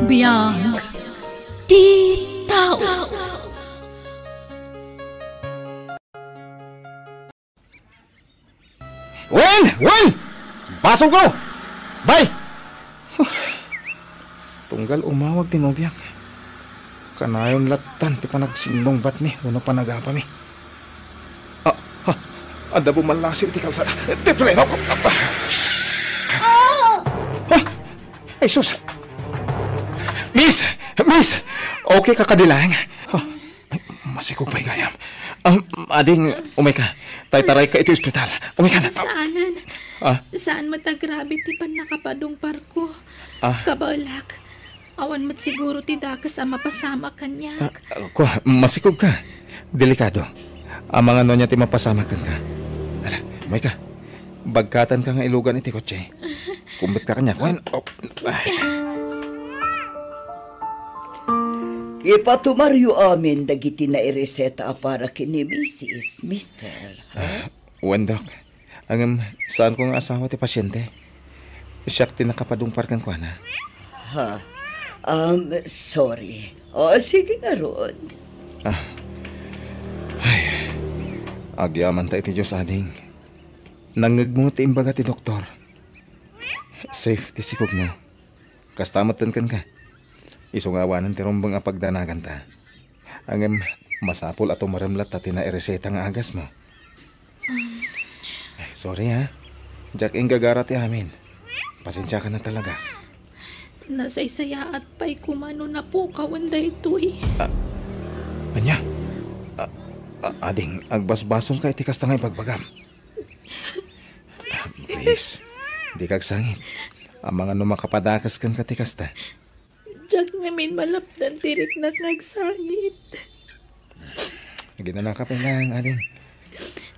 Biyag ti tao. Wen! Basol ko! Bay! Tunggal umawag ti nobyak. Kanayon latan ti panagsinong bat mi. Uno panagapa mi. Anda bumalasiw ti kalsada. Ti preno ko. Ay sus! Miss! Okay ka kadilang? Ay, masikog pa'y gayam. Ading, umay ka. Tay-taray ka iti ospital. Umay ka na. Saanan? Saan matagrabe ti pan nakapadong parko? Kabalak. Awan mat siguro ti dakas ang mapasama kanyak. Masikog ka. Delikado. Ang mga nonya ti mapasama kan ka. Ala, umay ka. Bagkatan ka nga ilugan iti kotse. Kumbit ka kanyak. Ipatumaryo amin dagiti na ireseta para kini Mrs. Mister. Dok. Saan ko nga asawa ti pasyente? Siyak ti nakapadungparkan ko na. Sorry. Sige nga ron. Agyaman tayo ti Diyos ading. Nangagmo ti imbaga ti doktor. Safe ti sikog mo. Kastamatan kan ka. Isungawanan ti rumbang apagdanagan ta. Masapol ato maramlat ta tina-ireseta nga agas mo. Sorry ha. Jack gagara ti amin. Pasensya ka na talaga. Nasaysaya at pa'y kumano na po kawanda ito eh. Anya? Ading, agbasbasol ka iti kasta nga'y pagbagam. Please, di kagsangit. Ang mga numakapadakas kan katikasta. Jack namin malapdan tirik na nagsangit. Ginanakap lang, ading.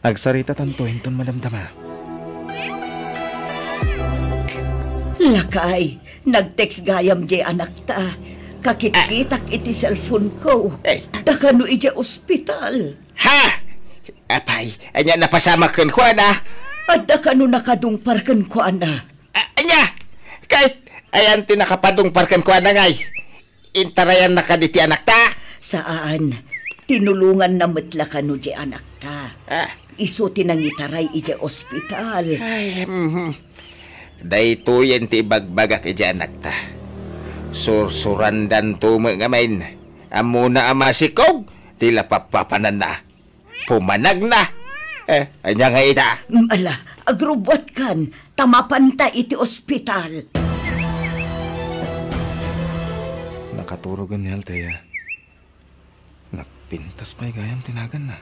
Agsarita tanto hinton malamdama. Lakay, nag-text gayam di anak ta. Kakit-kitak iti cellphone ko. Dakano iti ospital. Ha? Apay, anya napasama kan ko na. At dakano nakadungpar kan ko na. Anya, kahit ayan tinakapadungparkan ko na ngay. Intarayan na ka di ti anak ta. Saan? Tinulungan na matla ka no di anak ta. Iso tinangitaray iti ospital. Dahito yan ti bagbagak iti anak ta. Sursurandan tumangamain. Amuna amasikog, tila papapanan na. Pumanag na. Anya nga ita. Ala, agrubot kan. Tamapanta iti ospital. Nakaturogan ni Altea. Nagpintas pa'y gayam tinagan na.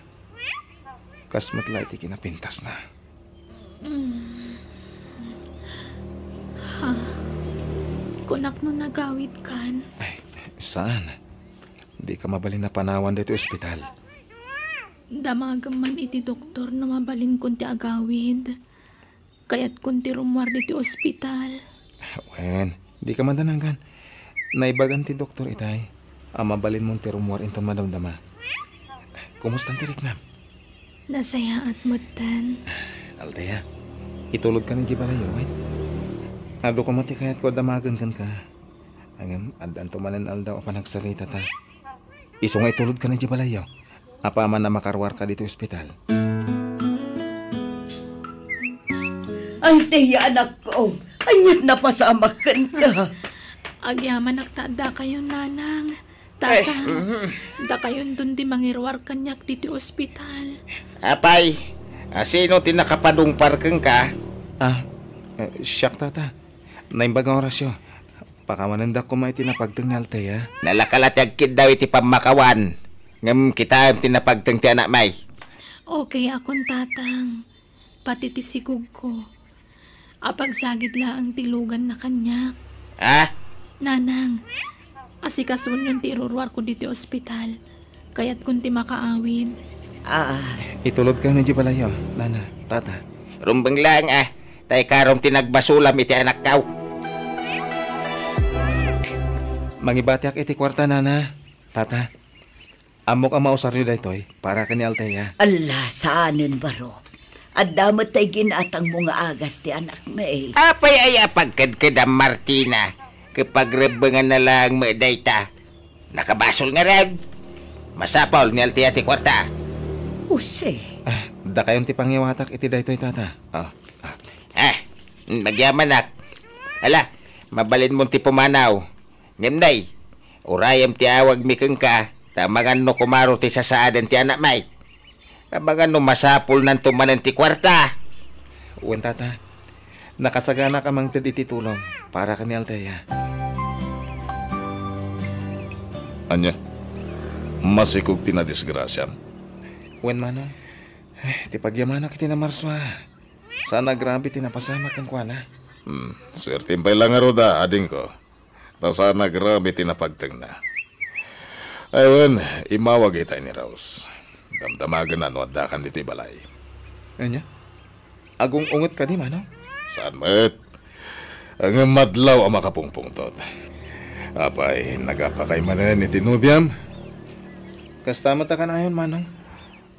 Kasmatla iti kinapintas na. Kunak mo nagawid kan? Ay, saan? Di ka mabalin na panawan dito ospital. Damagaman iti doktor na mabalin kun ti agawid. Kaya't kun ti rumwar dito ospital. Wen, di ka mandananggan. Naibagan ti doktor itay. Mabalin mong ti rumwar inton madamdama. Kumusta ang tirik na? Nasaya at mutan. Altea, itulog ka ni Jibalayo, wen? Ado ko mati kaya't ko damagan kan ka. Adan tumanan aldaw pa nagsalita ta. Iso nga itulog ka ni Jibalayo. Apa man na makarwar ka dito ospital. Altea, anak ko. Anyat na pasamakan ka. Agyaman nagtada kayo, nanang. Tata, da kayon dun di mangirwar kanyak dito ospital. Apay, sino tinakapadungparkan ka? Siyak tata. Naimbagang orasyo. Pakamananda ko may tinapagtang ni Altea. Nalakalatag kid daw iti pamakawan. Ngam kita tinapagtang ti anak may. Okay akong tatang. Pati ti sigug ko. Apagsagid la ang tilugan na kanyak. Nanang, asikasun yung tirurwar ko dito ospital. Kaya't kung ti makaawid. Itulog ka na di balayo, nana, tata. Rumbang lang tay karong tinagbasulam iti anak kaw. Mangibatiak iti kwarta, nana, tata. Amok ang mausaryo daytoy para kani Altea. Allah, saanin baro? At damat tay ginatang mga agas ti anak na eh. Apay ay apagkadkadam Martina. Kapag rebangan na lang dayta. Nakabasol nga rin. Masapol ni Altiyati Kwarta. Jose. Da kayon ti pangyawatak iti daytoy tata. Magyaman nak. Ala, mabalin mo ti pumanaw. Ngimday, urayam ti awag mikeng ka, tamangan no kumaro ti sasaadan ti anak may. Tamangan no masapul nan tumanan ti Kwarta. Uwan tata, nakasagana ka mang iti tulong para ka ni Altea. Anya, masikog tinadisgrasyan. Uwan manong, ti pagyamanak iti na marswa. Sana grabe tinapasama kang kuana. Swerte pa lang aroda, ading ko. Ta sana grabe tinapagteng na. Ayun, imawag itay ni Rose. Damdamagan na nuadakan dito balay. Anya? Agong ungot ka di manong? Saan met? Ang madlaw ang makapungpungtot. Apay, nagapakay manan ni Tinubiam. Kastama ta ka na yun manong.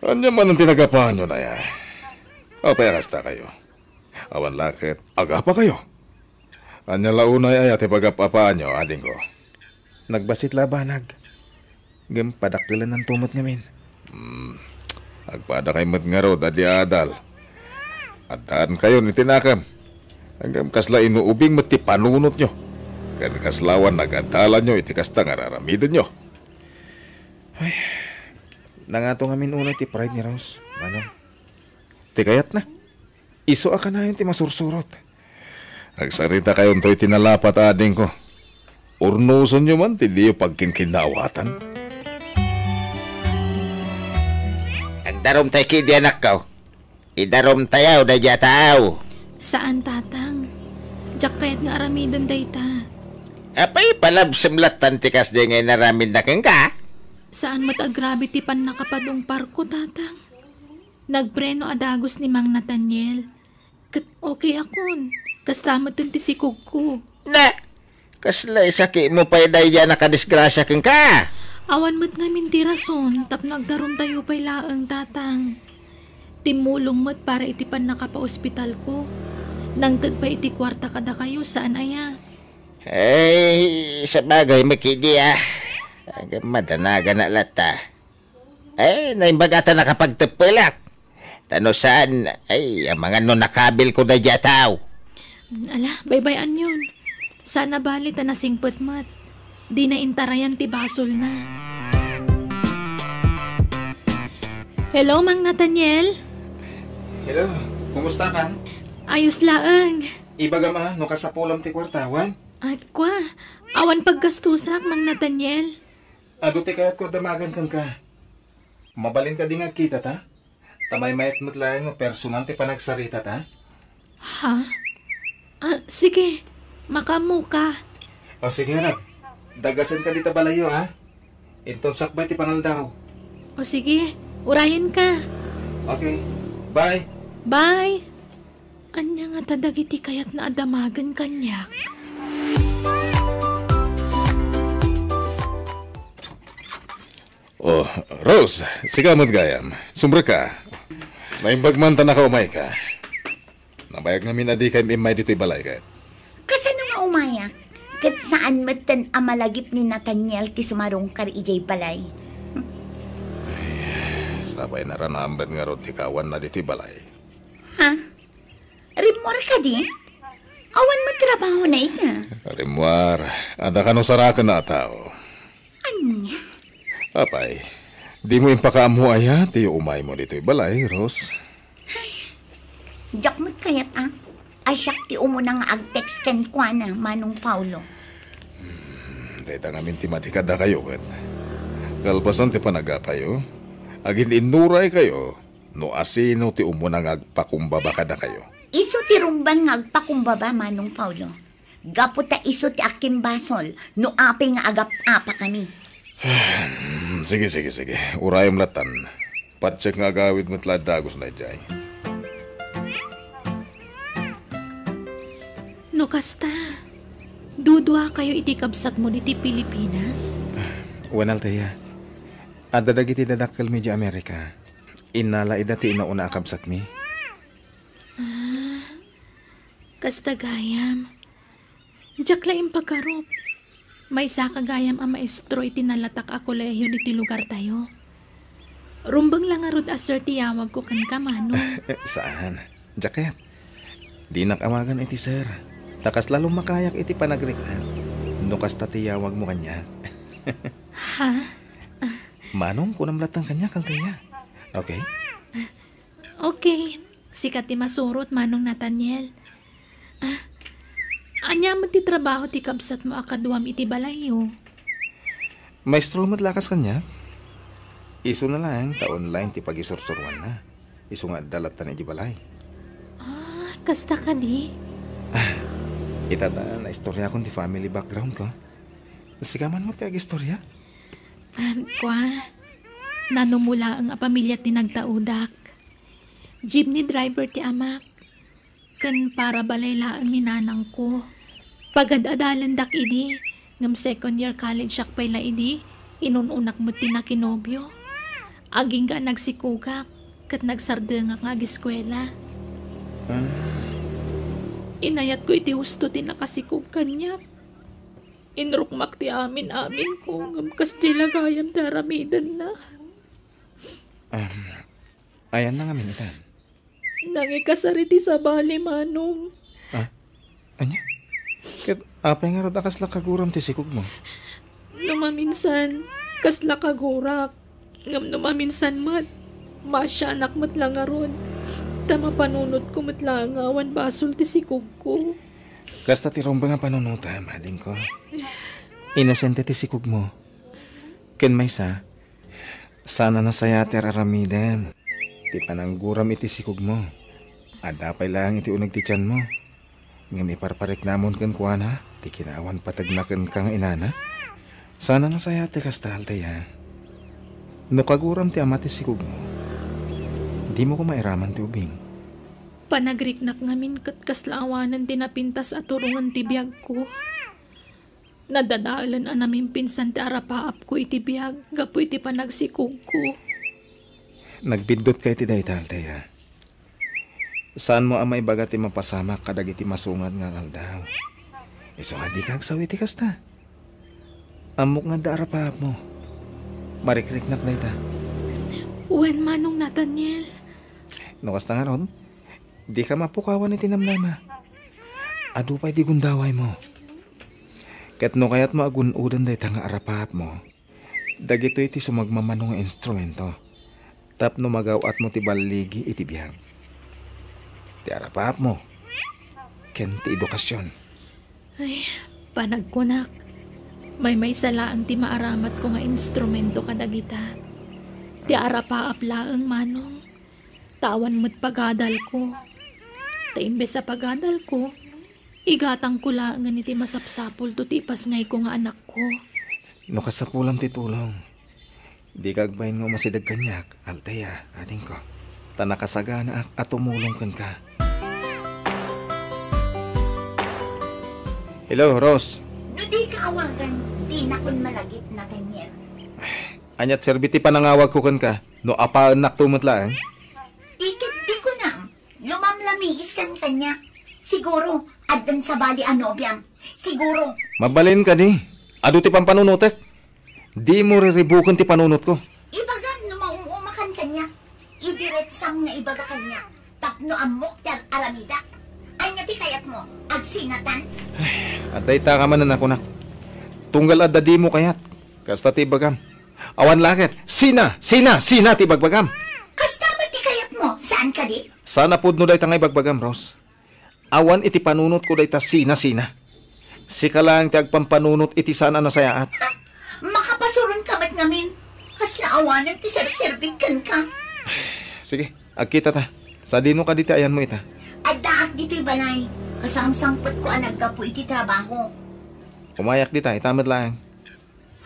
Anya man ang tinagapahan nyo na ya. Apay, kasta kayo. Awan lakit, aga pa kayo. Anya launay ay ati pagapapaan nyo, ading ko. Nagbasit labanag. Gam padakdilan ng tumot ngamin. Agpada kay mat nga raw, dadi adal. Adaan kayo ni tinakam. Hanggang kasla inuubing mati panunot nyo. Kan kaslawan nagadalan nyo, iti kasta nga raramidin nyo. Nangato ngamin una ti pride ni Rose. Manong. Ti kayat na. Iso ka na yun ti masursurot. Nagsarita kayo nto'y tinalapat ading ko. Urnuson nyo man, tiliyo pagkinkinawatan. Agdarom tayo kidi anak ko. Idarom tayaw da jataaw. Saan tatang? Jak kayat nga aramidan dayta. Apay palabsimlat tantikas di ngay naramid na kang ka. Saan matagrabe ti pan nakapadong parko tatang? Nagpreno adagos ni Mang Nathaniel. Kat okay akon. Kasama ti sikog ko. Na, kaslay sakit mo pa'y daya nakadisgrasya kang ka. Awan mo't ngamin ti rason, tap nagdarom tayo pa'y laang tatang. Timulong mo't para itipan nakapa-ospital ko. Nangtag pa iti kwarta kada kayo, saan aya? Ay, sa bagay makidi Agam madanaga na lata. Ay, naimbagata nakapagtapilak. Tano saan, ay, ang mga no nakabil ko na jataw. Ala, baybayan yun. Sana bali ta nasingpot mat. Di na intarayan ti basol na. Hello, Mang Nathaniel? Hello, kumusta ka? Ayos laang. Ibaga ma, no kasapulam ti kwartawan. At kwa, awan paggastusak, Mang Nathaniel. Ado ti kayat ko damagan kang ka. Mabalin ka di nga kita ta? Tamay mayat mo't lang no personal ti panagsarita ta? Ha? Sige, makamu ka. O sige rag, dagasan ka dita balayo ha? Inton sakbay ti pangaldaw. O sige, urayin ka. Okay, bye. Bye! Anya nga tadagiti kayat na adamagan kanyak. Oh, Rose, sigamot gayam. Sumbre ka. Naimbagmanta na ka umay ka. Nabayag namin adi kay imay dito'y balay ka. Kasano nga umayak? Kat saan matan amalagip ni Nathaniel ti sumarong kar ijay balay? Sabay naranamban nga ro ti kawan na dito'y balay. Ha? Rimor ka di? Awan mo trabaho na ita. Rimwar, ada ka no sarakan na tao. Anya? Apay, di mo impakaamu aya, ti umay mo dito'y balay, Rose. Diyak mo't kayat Asyak ti umunang ag-text ken kwa na, Manong Paulo. Dahil ngamin ti matikada kayo, kat. Kalpasan ti panagapayo, agin inuray kayo, no asino ti umunang agpakumbaba kada kayo. Iso ti rumban nga agpakumbaba, Manong Paulo. Gapo ta iso ti akimbasol, no apay nga agap-apa kami. Sige. Urayam latan. Patsek nga agawid mo't ladagos na jay. No kasta, dudwa kayo iti kabsat mo diti Pilipinas? Wanal taya. Ada dagiti dadakkel mi di Amerika. Inala idati inauna akabsat mi. Kasta gayam. Diyak laing pagkarop. May sa kagayam ang maestro itinalatak a kolehiyo diti lugar tayo. Rumbang lang nga rod sir tiyawag ko kan ka, Manong. Saan? Jacket. Di nakamagan iti sir. Takas lalong makayak iti panagrikat. Nukas tatiyawag mo kanya. Ha? Manong, kunam latang kanya kaltaya. Okay? Okay. Sikat ti masurot, Manong Nathaniel. Anya mo ti trabaho ti kabsat mo akaduam iti balayo. Maestro matlakas kanya. Iso na lang, ta-online ti pag-isursurwan na. Iso nga dalatan iti balay. Kasta ka di? Itata na istorya kong ti family background ko. Sigaman mo ti ag-istorya? Kwa, nanumula ang pamilya ti nagtaudak. Jeepney driver ti amak. Kan para balay laang ni nanang ko. Pagad-adalan dak idi, ngam second year college sak pala idi, inununak mo ti nakinobyo. Aging ka nagsikugak, kat nagsardengak nga ag-eskwela. Inayat ko iti husto ti nakasikug kanya. Inrukmak ti amin ko, ngam kas di lagayam daramidan na. Ayan na nga minitan. Nangikasariti sa bali, Manong. Anya? Kat apay nga rod akas lakaguram ti sikog mo. Numaminsan, kasla kagurak. Ngam numaminsan mat, masya anak mat lang aron. Tama panunot ko mat lang awan basol ti sikog ko. Kasta ti romba nga panunuta, mading ko. Inosente ti sikog mo. Ken may sana nasayater aramiden. Ti panangguram iti sikog mo. Adapay lang iti unag ti tiyan mo. Ngam iparparik namon ken kuana, ti kinawan patagnaken kang inana. Sana nasayate kasta altaya. No kaguram ti ama ti sikog mo. Di mo ko mairaman ti ubing. Panagriknak ngamin kat kaslaawanan tinapintas at turungan ti biyag ko. Nadadaalan namin pinsan ti arapaap ko iti biyag, gapo iti panagsikog ko. Nagbindot kay ti dayta altaya. Saan mo ang maibaga ti mapasama kadag iti masungad nga aldaw? Iso nga di kagsawi ti kasta. Amok nga da arapaap mo. Marikriknak dayta. Uwan, Manong Nathaniel. No kasta nga ron, di ka mapukawan iti namnama. Adu pa'y di gundaway mo. Kat no kayat mo agunudan dayta nga arapaap mo. Dagito iti sumagmamano nga instrumento. Tap no magawat mo ti baligi iti biyag. Ti arapaap mo. Ken ti edukasyon. Ay, panagkunak. May salaang ti maaramat ko nga instrumento kadagita. Ti arapaap laang, Manong. Tawan mo't pagadal ko. Ta imbes sa pagadal ko, igatang ko lang iti masapsapol to tipas ngay ko nga anak ko. No kasapulam ti tulong. Di kagbayin nga masidag kanyak, altaya, ating ko. Tanakasagana at tumulong kan ka. Hello, Rose. No di ka awagan, di na kun malagip na Daniel. Anyat serbiti panangawag ko kan ka. No apa anak tumutlaan. Ikit di ko na. Lumamlamiis kan kanya. Siguro, addan sa bali anobyam. Siguro, Mabalin ka di. Ado ti pampanunutek. Di mo riribukan ti panunot ko. ibagan no mauumakan kanya. Idiretsang na ibaga kanya. Tapno amok ter aramida. Anya ti kayat mo, agsinatan. Atay ta ka man na ako na. Tunggal adda di mo kayat. Kasta ti bagam. Awan lakit. Sina ti bagbagam. Kasta ba ti kayat mo, saan ka di? Sana pud no day tangay bagbagam, Rose. Awan iti panunot ko day ta sina. Sika lang ti agpampanunot iti sana nasayaat. Makapasuron ka mat ngamin. Kasla awanan ti serserbikan ka. Sige, agkita ta. Sa dino ka diti ayan mo ita. Addaak dito'y balay. Kasangsangpot ko ang naggapo iti trabaho. Umayak dita, itamad lang.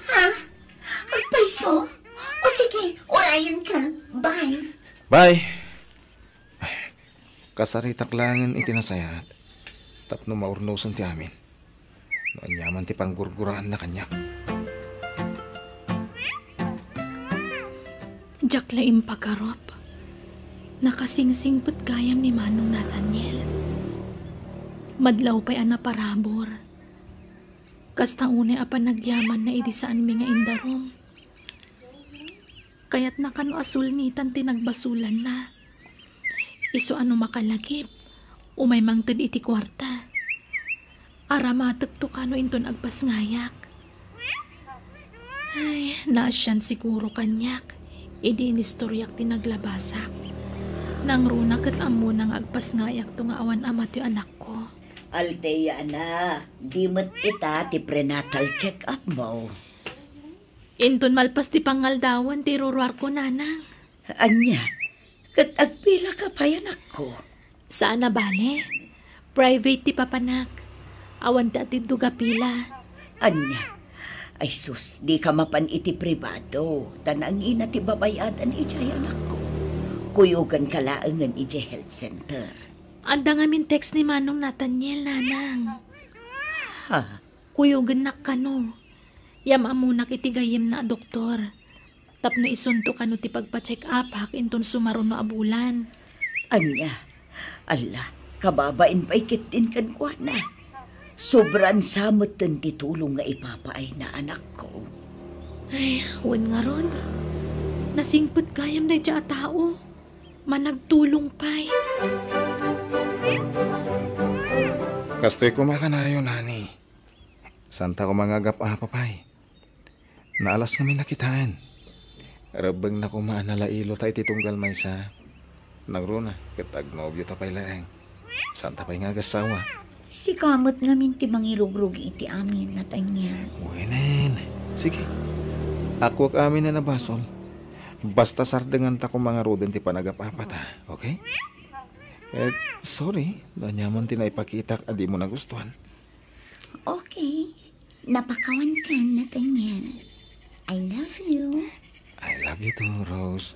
Ha? Magpaiso? O sige, orayan ka. Bye. Bye! Kasaritak langan itinasayat. Tapno maurnosan ti amin. Noanyaman ti panggurguraan na kanyak. Diyak laing pagkarop. Nakasingsing put gayam ni Manong Nathaniel. Madlaw pa'y anaparabor. Kas taunay apan nagyaman na idi saan mi nga indarom. Kaya't nakano asulnitan tinagbasulan na. Iso ano makalagip, umay mangtad iti kwarta. Aramatek to kano inton agpas ngayak. Ay, naasyan siguro kanyak. Idi inistoryak tinaglabasak. Nang runa kat amo nang agpas ngayak to nga awan amat yung anak ko. Althea anak, di mat ita ti prenatal check-up mo. Inton malpas ti pangaldawan ti ruruar ko nanang. Anya, kat agpila ka pa yan ako. Saan na bale? Private ti papanak. Awan dati duga pila. Anya, ay sus, di ka mapan iti privado. Tanang ina ti babayadan iti anak ko. Kuyugan kalaangan iti health center. Anda nga min text ni Manong Nathaniel, nanang. Ha? Kuyugan nak kano. Yam amunak itigayim na doktor. Tapno isunto kano ti pagpa-check up hak inton sumaro no abulan. Anya, ala, kababain pa ikitin kan kwa na. Sobrang samot ten titulong nga ipapaay na anak ko. Ay, wan nga ron. Nasingput gayam na dya tao. Managtulong pa'y. Kastoy kumakanayo, nani. Santa ko mangagap papay. Naalas kami nakitaan. Rabang na kumaanalailo tayo titunggal may sa. Nagruna, katag nobyo tapay laeng. Santa pa'y nga gasawa. Si kamot namin ti mangirugrugi iti amin na tanya. Wenen. Sige. Ako ak amin na nabasol. Basta sardengan ta ko mga roden ti panagapapat ha. Okay? Sorry. Danyaman ti naipakita adi mo nagustuhan. Okay. Napakawan ka na tanya. I love you. I love you too, Rose.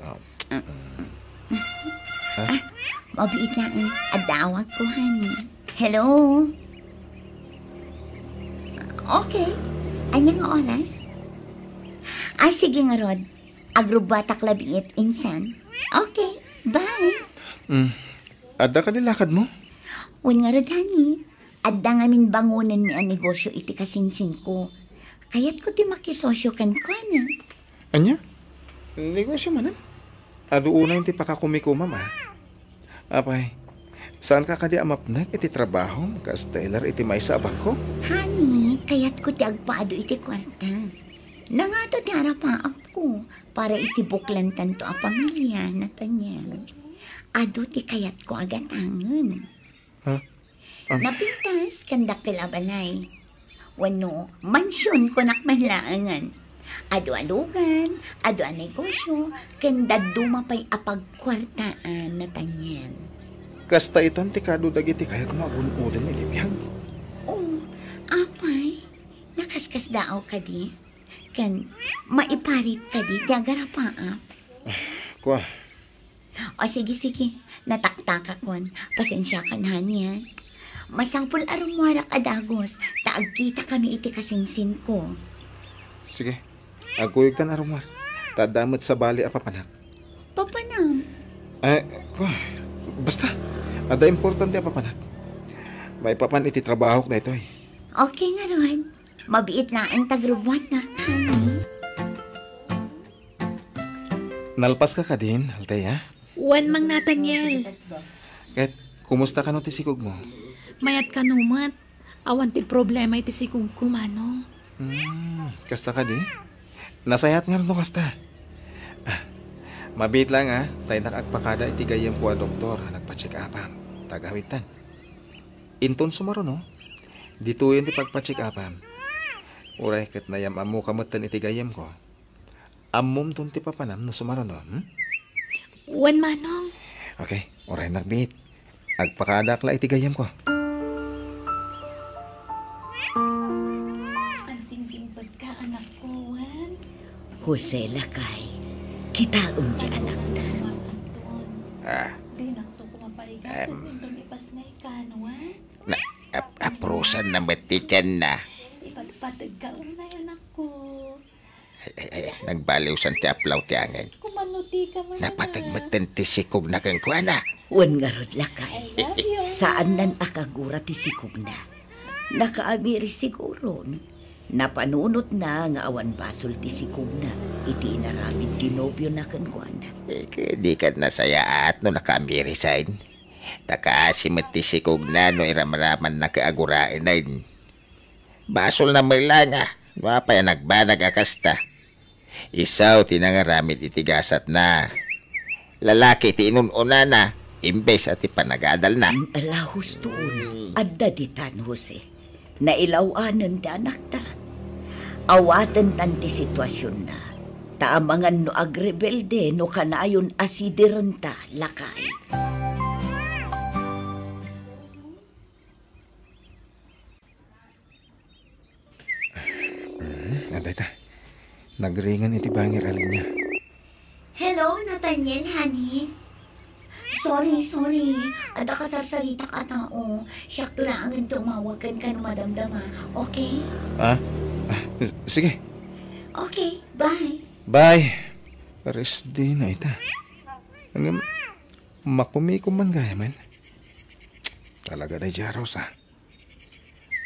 Mabiit na ang adawag ko, honey. Hello? Okay. Anyang oras? Ay, sige nga, Rod. Agrubatak labiit, insan. Okay, bye. Adda ka nilakad mo? Un nga, Rod, honey. Adda nga min bangunan mi ang negosyo iti kasinsin ko. Kaya't ko ti makisosyo kan ko, na. Anya? Negosyo man Ado una yung ti pakakumikuma, ma. Apay, saan ka kadi amapnak iti trabaho? Kas Taylor iti may sabak ko? Honey, kaya't ko ti agpaado iti kwarta. Nangato ti harapaap ko para iti buklantan to a pamilya na tanya. Ado ti kayat ko agatangan. Ha? Napintas kandak pilabalay. Wano, mansyon ko nakmahlaangan. Ado alugan, ado a negosyo, kanda dumapay apagkwartaan na tanyan. Kasta itan ti kadudag iti kayat mo agun-udan iti biyag. Oh, apay, nakaskas daaw ka di. Kan, maiparit ka di, gagarapaap. Kwa? O sige, nataktak kon, pasensya ka na niya. Masangpul arumwarak adagos, taagkita kami iti kasingsin ko. Sige, agkuyog tan arumar. Tadamot sa bali apapanak. Papanam. Kwa? Basta, ada importante apapanak. May papan iti trabaho na ito eh. Okay nga ron. Mabiit na ang tagrubwat na, honey. Nalpas ka ka din, Althea? Wan mang Nathaniel. Kahit kumusta ka no ti sikog mo? Mayat ka numat. Awan ti problema iti sikug ko, Manong. Kasta ka di? Nasayat nga rin no kasta. Mabit lang tayo nakagpakada iti gayam ko a doktor nagpa-check upam. Tagawitan. Inton sumaro no? Dito yun ti pagpa-check upam. Uray kat nayam amo kamatan iti gayam ko. Amom ton ti papanam no sumaro no? Wan, Manong. Okay, uray nagbit. Agpakadak la iti gayam ko. Agsingsingpad ka, anak ko, Wan. Jose Lakay, kitaom di anak na. Di nakto ko mapaligat. Inton ipasngay ka, no, Wan? Aprusan na matityan na. Ipagpatag ka, unay, anak ko. Nagbaliw san ti aplaw ti angin. Kumanuti ka man, Napatagmatan ti sikog na kang kuana. Wan nga rod Lakay. I love you. Saan nan akagura ti sikog na? Nakaabiri siguro. Napanunot na nga awan basol ti sikog na. Iti inaramid tinobyo na kankwana. Di ka nasayaat no nakami resign. Takaasimot ti sikog na no iramraman na kaagurain na yun. Basol na malanga. Wapay nagbanag akasta. Isaw tinangaramid itigasat na. Lalaki ti inununa na. Imbes at ipanagadal na. Alahos tuon. Adda ditan, Jose. Nailawanan ti anak ta. Awatan tan ti sitwasyon na. Taamangan no agrebelde no kanayon asidiran ta lakay. Antay ta. Nagringan iti bangir alin niya. Hello, Nathaniel, honey. Sorry. Ada kasarsarita ka tao. Siyak lang ang tumawag kan madamdama. Okay? Sige. Okay, bye. Bye. Pares di na ita. Hanggang makumikom man gaya man. Talaga na Jaros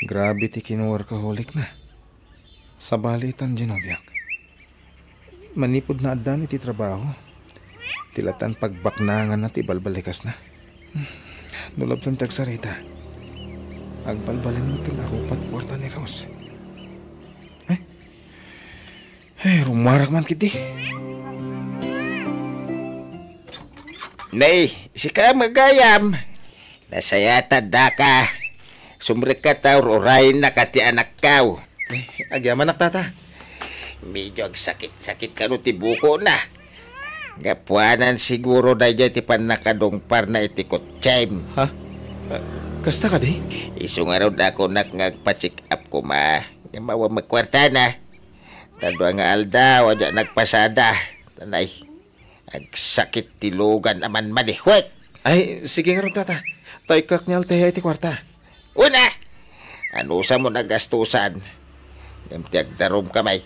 Grabe ti kinuworkaholic na. Sa balitan ginobyak. Manipod na adan iti trabaho. Tilatan pagbaknangan na ti balbalikas na. Nulab sang tagsarita. Agbalbalin mo ti larupat kwarta ni Rose. Rumarak man kiti. Nay, si ka magayam. Nasayata da ka. Sumrik ka taur orayin na kati anak kaw. Agyaman tata. Medyo sakit-sakit ka no ti buko na. Gapuanan siguro na dyan ti panakadongpar na itikot chime. Ha? Kasta ka di? Isong araw na ako nagpa-check up ko ma. Mawa magkwarta na. Tadwa nga alda, wadya nagpasada. Tanay, agsakit tilugan naman manihwek. Ay, sige nga ron tata. Tay kak ni Alteya iti kwarta. Una, ano sa mo nagastusan? Namtiag darom kamay.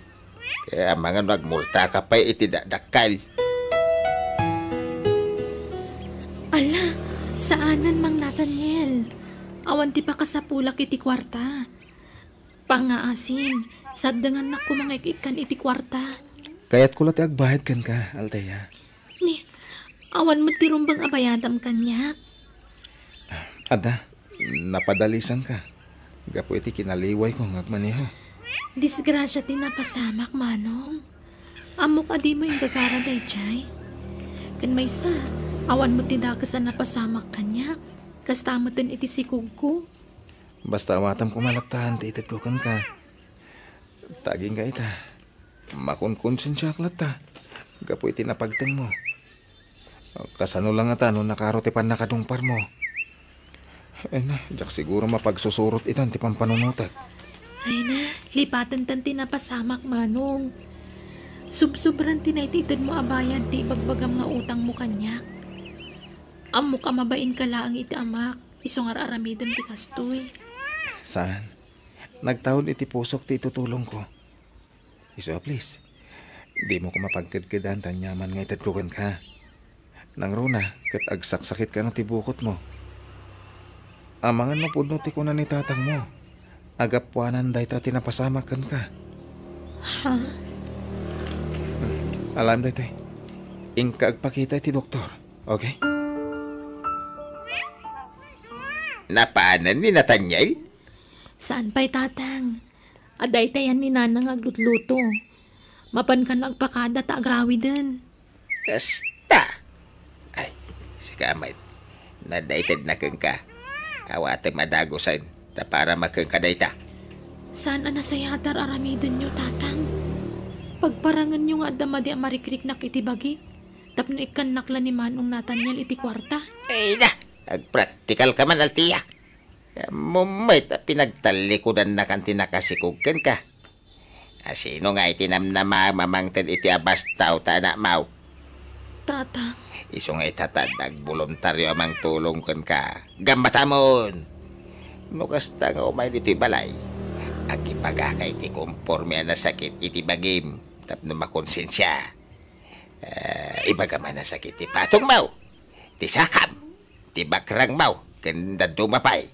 Kaya mga nagmulta ka pa iti dakal. Ala, saanan mang Nathaniel? Awan ti pa kasapulak iti kwarta. Pangaasim, saddangan na ko mga ikan iti kwarta. Kaya't kulat agbahid kan ka, Alteya. Ni, awan mo ti rumbang abayadam kanyak. Ada, napadalisan ka. Gapo iti kinaliway ko ngagmaneho. Disgrasya ti napasamak, manong. Amok adi mo yung gagara day chay. Kan may sa, awan mo ti dakas na napasamak kanyak. Kasta mo tin iti sikug ko. Basta awatam ko malaktahan ti itit ko kan ka. Taging ka ita. Makunkun sinsaklat ta. Gapo iti napagteng mo. Kasano lang ata no nakarote pan nakadungpar mo. Jak siguro mapagsusurot itan ti pampanunutak. Ay na, lipatan tan tinapasamak, manong. Subsobran tinaititid mo abayan ti bagbagam nga utang mo kanyak. Amo ka mabain ka laang iti amak, isong aramidem ti kastoy. Saan? Nagtaon iti pusok ti itutulong ko. Iso, please. Di mo ko mapagkadkadan tanyaman nga itatkukan ka. Nang runa, kat agsaksakit ka na ti bukot mo. Amangan mo pudno ti kunan ni tatang mo. Agapwanan dahi ta tinapasamakan ka. Ha? Alam dahi tayo. Ingka agpakita ti doktor. Okay? Napaanan ni Nathaniel? Saan pa'y tatang? Aday tayan ni nanang aglutluto. Mapan ka nagpakada ta agawi din. Kasta. Ay, si kamay. Nadaited na kang ka. Awate madagosan. Ta para makangkaday ta. Saan ana sayatar aramidin nyo, tatang? Pagparangan nyo nga adamadi amarikrik na kitibagi. Tapno ikan nakla ni Manong Nathaniel iti kwarta. Ay na, agpraktikal ka man, Altia. Mumay ta pinagtalikudan na kan tinakasikugkan ka. Sino nga itinamnama mamangtad iti abastaw ta na mau. Tatang, Iso nga itatadag voluntaryo amang tulong kan ka. Gambatamon! No kasta nga umay dito'y balay. Ang ipagaka iti konforme na sakit iti bagim. Tapno makonsensya. Ibagaman na sakit ti patong mau. Ti sakam. Ti bakrang mau. Kanda dumapay.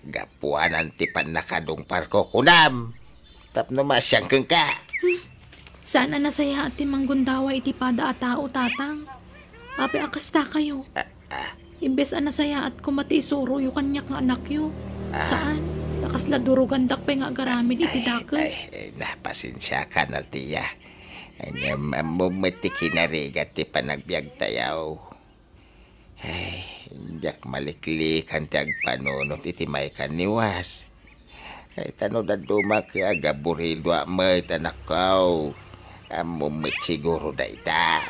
Gapuanan ti panakadong parko kunam. Tapno masyang kang ka. Sana nasaya ati manggundawa iti pada a tao tatang. Ape akasta kayo. Imbes a nasaya at kumati isuro yu kanyak nga anak yu. Saan? Nakasla durugan dakpay nga agaramid iti dakas. Napasensya ka na tiya. Anya mamumati kinarigat ti panagbiag tayaw. Ay, jak maliklikan ti agpanunot iti may kaniwas. Ay, tanong na dumak aga burido amay tanakaw. Amumit siguro da ita.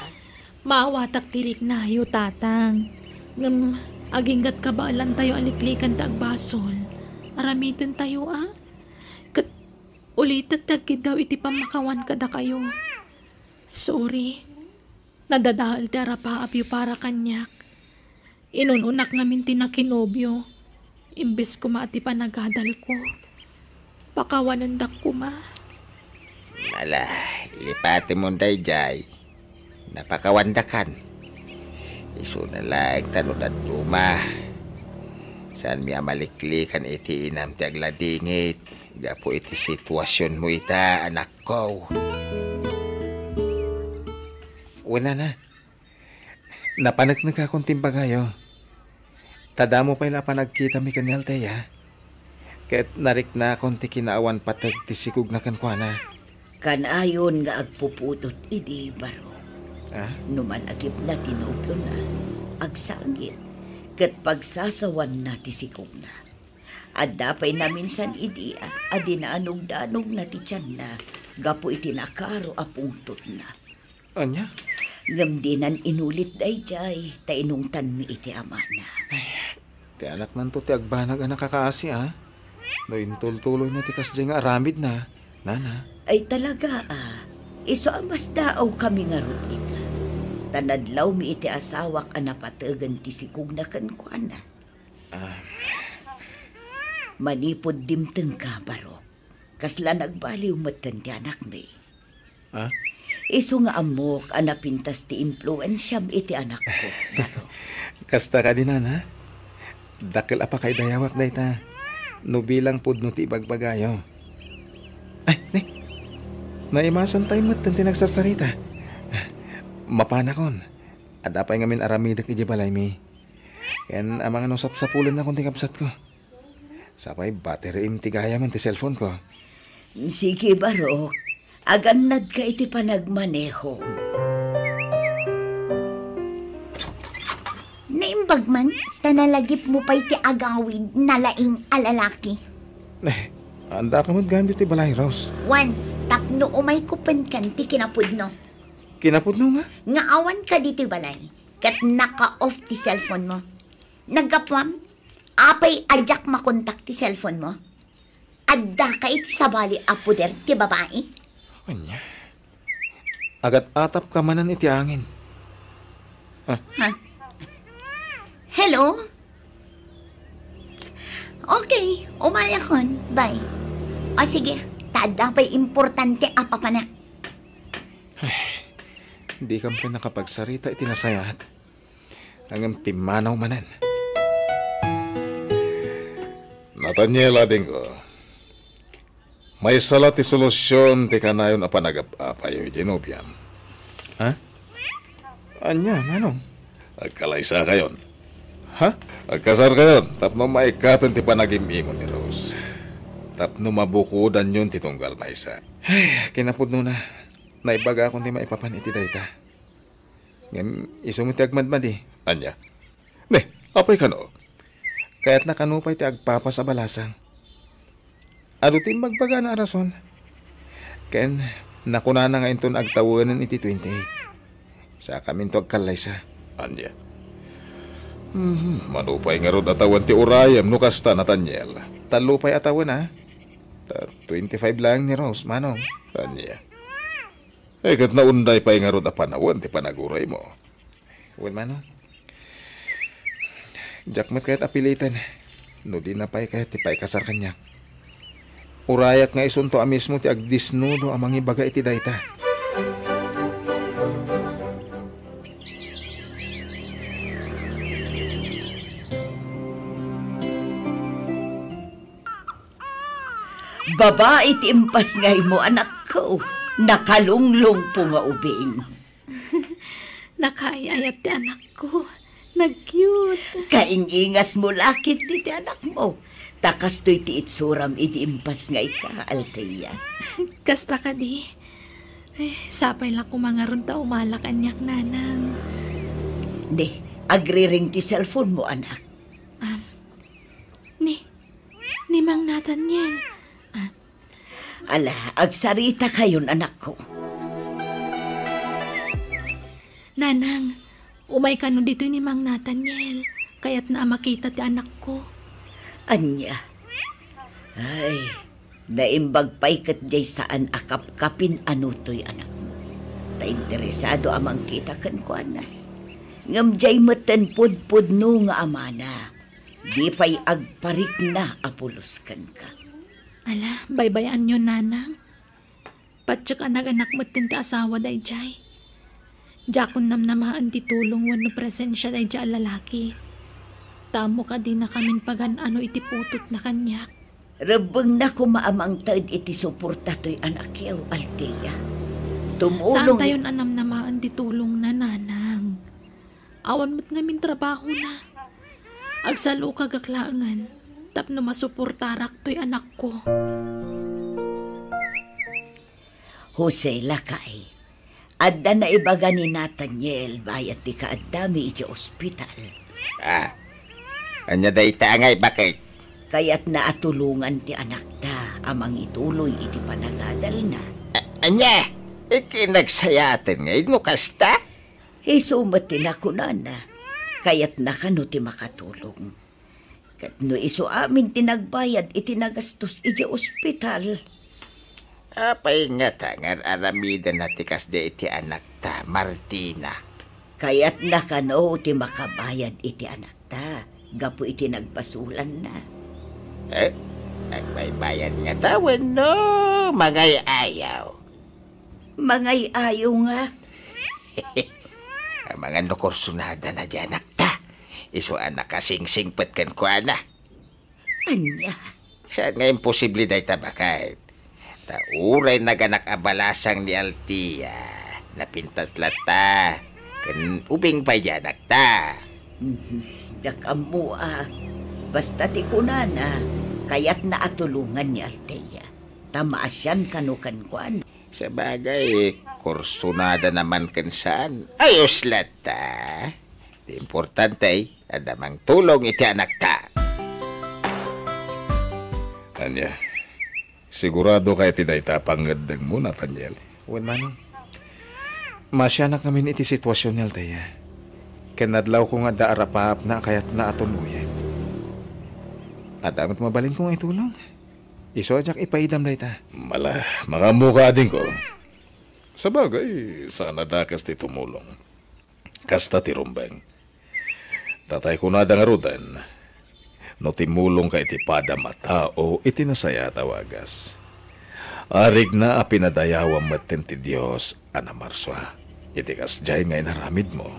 Maawatak tirik na yu tatang. Ngam, aginggat ka ba alam tayo aliklikan ta agbasol. Aramitin tayo Kat ulitat tagkid daw iti pamakawan kada kayo. Sorry. Nadadahal ti arapaap yu para kanyak. Inununak ngamin tinakinobyo. Imbes ko maati pa nagadal ko. Pakawanandak ko ma. Mala, lipati mo day jay. Napakawandakan. Iso na lang tanong na duma. Saan miya maliklikan iti inam ti agladingit. Gapo iti sitwasyon mo ita, anak ko. Wala na. Napanagnig ka kong timbagayo. Tadamo pa'y napanagkita mi kanyal teya. Kaya't narik na akong ti kinaawan patag ti sikug na kankwana. Kanayon nga agpuputot idi baro. Numalagip na tinobyo na. Agsangit. Kat pagsasawan na ti sikug na. At dapay na minsan idi adinaanog-danog na ti tiyan na. Gapo iti nakaro apungtot na. Anya? Ngamdinan inulit day jay, tainungtan mi iti ama na. Ti anak nanto ti agbanag anak kakaasi No intultuloy na ti kasdi nga aramid na. Nana. Ay talaga Iso amas daaw kami nga ron ita. Tanadlaw mi iti asawak anapatagan ti sikug na kankwana. Manipod dimteng ka baro. Kasla nagbaliw matan ti anak mi. Iso nga amok anapintas ti impluensyam iti anak ko. Baro. Kasta ka din na. Dakil apa kay dayawak day ta. No bilang pud no ti bagbagayo. Ay, ne. Naimasan tayo matan ti nagsasarita. Mapanakon. At apay ngamin aramidak iti balay mi. Yan amang anong sapsapulan na kung ti kapsat ko. Sapay battery im ti gaya man ti cellphone ko. Sige baro. Agannad ka iti panagmaneho. Naimbag man, tanalagip mo pa iti agawid na laing alalaki. Anda ka mo't gamit ti balay, Rose. Wan, tapno umay kupan kan ti kinapudno. Kinapudno nga? Nga awan ka dito balay, kat naka-off ti cellphone mo. Nagapwam, apay ajak makontak ti cellphone mo. Adda ka iti sabali apuder ti babae. Anya? Agat atap ka manan iti angin. Hello? Okay, umayakon. Bye. O sige, tada pa'y importante apa pa na. Di ka pa nakapagsarita iti nasayat. Hanggang timanaw manan. Nathaniel, ading ko. May sala ti solusyon ti kanayon apa nagapapayo Genovian. Anya, manong? Agkalaysa kayon. Agkasar kayon. Tapno maikatan ti panagimimon ni Rose. Tapno mabukudan yun ti tunggal maysa. Ay, kinapudno na. Naibaga akong di maipapan iti dayta. Ngam, isumit ti agmadmad Anya? Ne, apay ka no? Kaya't nakanupay ti agpapa sa balasang. Adutin magbaga na rason. Ken, nakuna na nga inton agtawanan iti 28. Sa kamin to agkalaysa. Anya? Manupay nga ron atawan ti urayam no kasta, Nathaniel. Talupay atawan 25 lang ni Rose, manong. Anya? Ay, kat naunday pa'y nga ron apanawan ti panaguray mo. Well, manong. Jakmat kahit apilitan. No di na pa'y kahit tipay kasar kanyak. Urayak nga isunto mismo ti agdisnudo amang ibaga iti dayta. Babae ti impas ngay mo, anak ko. Nakalunglong po nga ubing. Nakaayayat ti anak ko. Nag-cute. Kaingingas mo lakit ti anak mo. Takas to'y ti itsuram iti impas ngay ka, Althea. Kasta ka di. Sapay lang kumangaron ta umalakanyak, nanang. Ne, agri-ring ti cellphone mo, anak. Ni Mang Nathaniel. Ala, agsarita kayon, anak ko. Nanang, umay ka no dito ni Mang Nathaniel. Kaya't na makita ti anak ko. Anya. Ay, naimbag pa'y kat jay saan akap-kapin ano to'y anak mo. Ta interesado amang kita kan ko, anak. Ngam jay matan pud-pud no nga amana. Di pa'y agparik na apuluskan ka. Ala, baybayan nyo, nanang. Patsyak anak-anak mo ti asawa day jay. Jakon namnamahan ti tulong wano presensya day jay lalaki. Tamo ka din na kamin pagan ano iti putot na kanyak. Rabang na kumaamang taed iti suporta to'y anak yaw, Althea. Saan tayon anam-namahan ti tulong na, nanang? Awan mo't ngamin trabaho na. Agsalo kagaklaangan, tapno masuportarak to'y anak ko. Jose Lakay, adda na ibaga ni Nathaniel bayat ti kaaddami iti ospital. Anya day taangay, bakit? Kaya't naatulungan ti anak ta amang ituloy iti panagadal na. Anya, ikinagsayatan ngay, no kasta? Sumatin ako na. Kaya't nakano ti makatulong. Kat no iso amin tinagbayad itinagastos iti ospital. Apay nga tangar aramida na tikas de iti anak ta, Martina. Kaya't nakano ti makabayad iti anak ta. Gapo iti nagbasulan na. Nagbaybayad nga tawan, no? Mangay ayaw. Mangay ayaw nga. Mga nukursunada na dyan, anak ta. Iso anak kasing-singpet kan ko, ana. Anya? Saan nga imposible day tabakay? Tauray naganak abalasang ni Althea. Napintas lata. Kan ubing pa dyan, anak ta. Dakam mo Basta ti kunana, kaya't naatulungan ni Althea. Tamaasyan kanukan kuan. Sa bagay, kursunada naman kan saan. Ayos lata. Di importante, adamang tulong iti anak ta. Anya, sigurado kaya ti dayta pangaddag mo, Nathaniel. Wen manong. Masya na kami iti sitwasyon ni Althea. Kanadlaw ko nga daarapap na kaya't naatunuyan. At amat mabalin ko nga itulong. Iso ajak ipaidam dayta. Mga mukha din ko. Sa bagay, sana dakas ti tumulong. Kasta ti rumbeng. Tatay ko na dangarudan. No timulong ka iti padam at tao, iti nasaya tawagas. Arig na apinadayawang matin ti Diyos, Ana Marswa. Iti kasjay nga inaramid mo.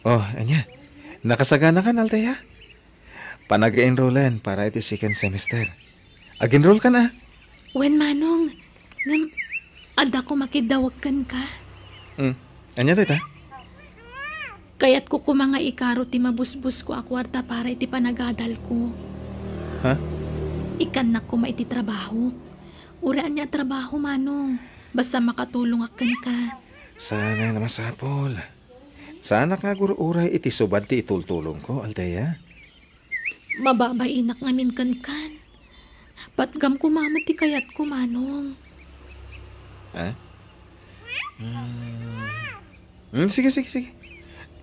Oh, anya. Nakasagana ka na, Althea. Panag-enrollan para iti second semester. Ag-enroll ka na. Wen manong, ada ko makidawagkan ka. Anya dita? Kaya't ko mga ikaro ti mabusbus ko akwarta para iti panagadal ko. Ha? Ikan na ko maiti trabaho. Uraan niya trabaho, manong. Basta makatulong akan ka. Sana naman sapol. Sana nga uray iti subad ti itultulong ko, Althea. Mababainak ngamin kan. Patgam ko mama ti kayat ko, manong. Ha? Sige.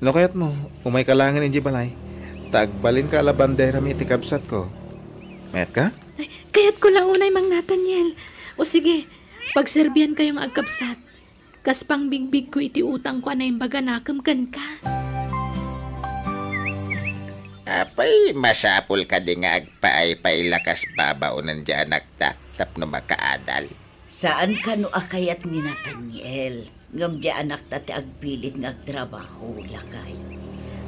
No kayat mo, umay kalangan inji balay. Tagbalin ka ala bandera mi iti kabsat ko. Mayat ka? Ay, kayat ko lang unay, Mang Nathaniel. O sige, pagserbian kayong agkabsat. Kas pang bigbig ko iti utang ko anay baga nakam kan ka. Apay, masapol ka di nga agpaay lakas babaunan dyan, anak ta. Tapno makaadal. Saan ka no akayat ni Nathaniel? Ngam di anak tati agpilit nga agtrabaho, lakay.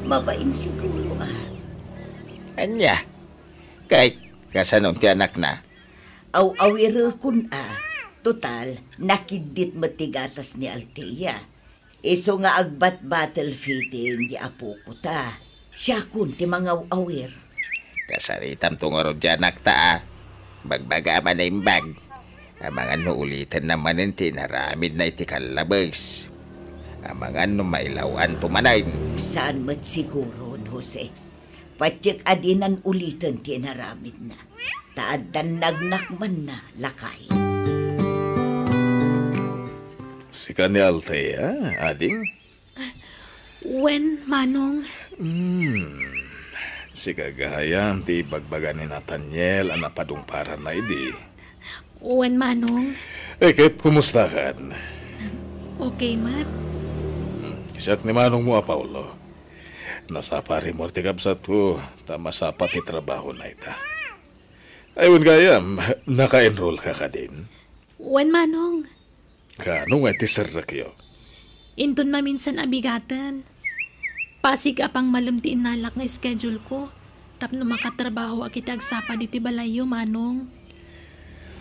Mabain siguro Anya? Kay, kasanong ti anak na? Aw-awiro kun Total, nakidit matigatas ni Althea. Iso nga agbat battlefield di apo ko ta. Siya kun ti mga awir. Kasaritam tungaro di anak ta. Bagbaga man na imbag. Amang ano ulitin naman ti naramid na iti kalabags. Amang ano mailawan tumanay. Saan mat siguro, Jose? Patsik adinan ulitin ti naramid na. Taadan nagnakman na lakay. Si ka ni Althea, ading? When, Manong? Si kagahayam ti bagbaga ni Nathaniel ang napadong para na idi. When, Manong? Kit, kumusta kan? Okay, Mat. Siyak ni Manong mo, Paulo. Nasapa rin mo ti kabsat ko, masapa ti trabaho na ita. Ayun gayam, naka-enroll ka din. When, Manong? Kano nga ti serrakyo? Inton maminsan abigatan. Pasig apang malamti inalak nga schedule ko. Tapno makatrabaho akita agsapa dito balayo, Manong.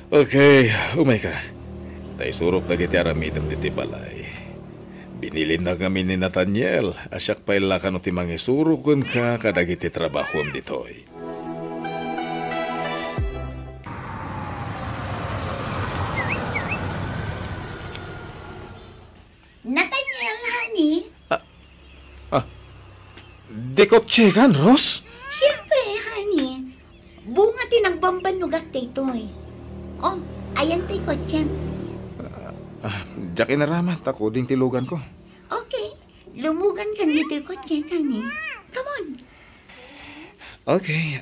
Okay, umay ka. Tay surok na kiti aramidam diti balay. Binilin na kami ni Nathaniel. Asyak pa ilakan o ti mangisurukon ka kadagiti trabaho am ditoy. Nathaniel, honey. Di kotse kan, Ros? Siyempre, honey. Bunga tinagbambanugak taytoy. Oh, ayan tay kotse. Diyak inaramat ako ding tilugan ko. Okay, lumugan ka dito yung kotse, honey. Come on. Okay.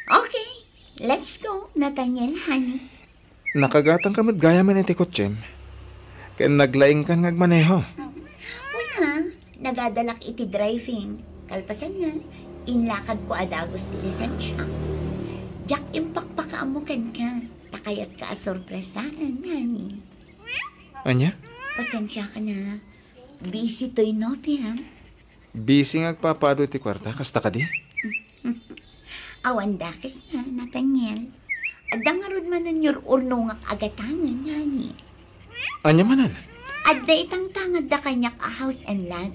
Okay, let's go, Nathaniel, honey. Nakagatang kamad gaya man iti kotse. Kaya naglaing kan ngagmaneho. Una, nagadalak iti driving. Kalpasan nga, inlakad ko adagos ti lisensya. Jak impakpakaamukan ka. Takayat ka asorpresaan, honey. Anya? Pasensya ka na. Busy to'y nobya. Busy ngagpapado iti kwarta. Kasta ka di? Awan dakis na, Nathaniel. Adangarod man ng your urnungak agatangan, honey. Anya manan? Adda itang tangad da kanyak a house and land.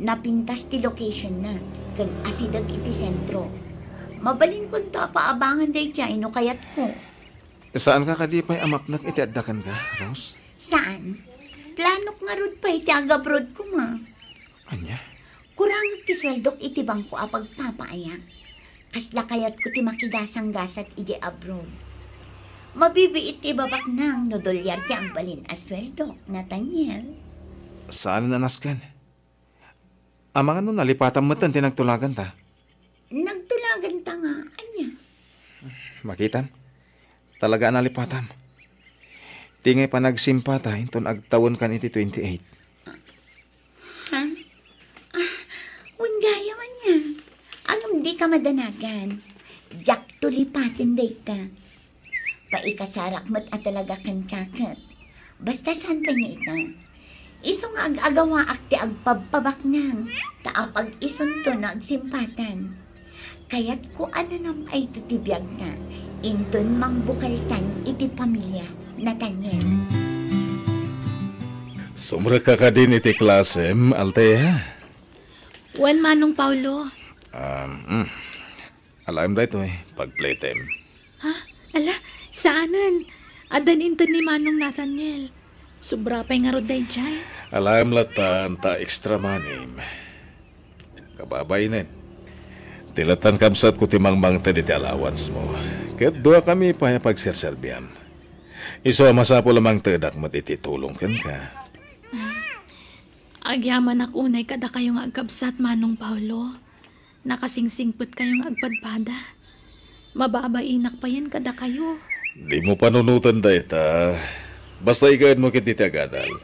Napintas ti location na. Kag asidag iti sentro. Mabalin ko to paabangan day dyan, ino kayat ko. Saan ka kadipay amapnak iti addakan ka, Rose? Saan? Planok nga rod pa iti agabroad ko ma. Anya? Kurang ti sweldok iti bangko a pagpapaayak. Kasla kayat ko ti makigasang gasat iti abroad. Mabibiit ti babak nang no dolyar ti ang balin as sweldok, Nathaniel. Saan nanaskan? Amang ano nalipatan mo tan tinagtulagan ta? Nagtulagan ta nga, anya. Makitan? Talaga nalipatan. Tingay pa nagsimpata inton agtawon kan iti 28. Ha? Gaya man niya. Ang di ka madanagan. Jak tulipatin day ka. Paikasarak mat at talaga kan kakat. Basta saan pa niya ita. Iso nga ag-agawa akti agpabpabak nang. Taapag ison to na agsimpatan. Kaya't ko ano nam ay tutibiyag na. Inton mang bukaltan iti pamilya, Nathaniel. Sumra ka ka din iti klasem, Althea. When, Manong Paulo? Alam da ito pag-playtime. Ha? Ala, saanan? Adan inton ni Manong Nathaniel. Sobra pa'y nga roday dyan. Alam latan ta extra manim. Kababay nen. Tilatan kamsat ko timangmang ta diti allowance mo. Ket dua kami pa pagserserbian. Iso masapo lamang tedak mo iti tulong kan ka. Agyaman akunay kada kayong agkabsat, Manong Paulo. Nakasingsingput kayong agpadpada. Mababainak pa yan kada kayo. Di mo panunutan da ita. Basta ikain mo kit iti agadal.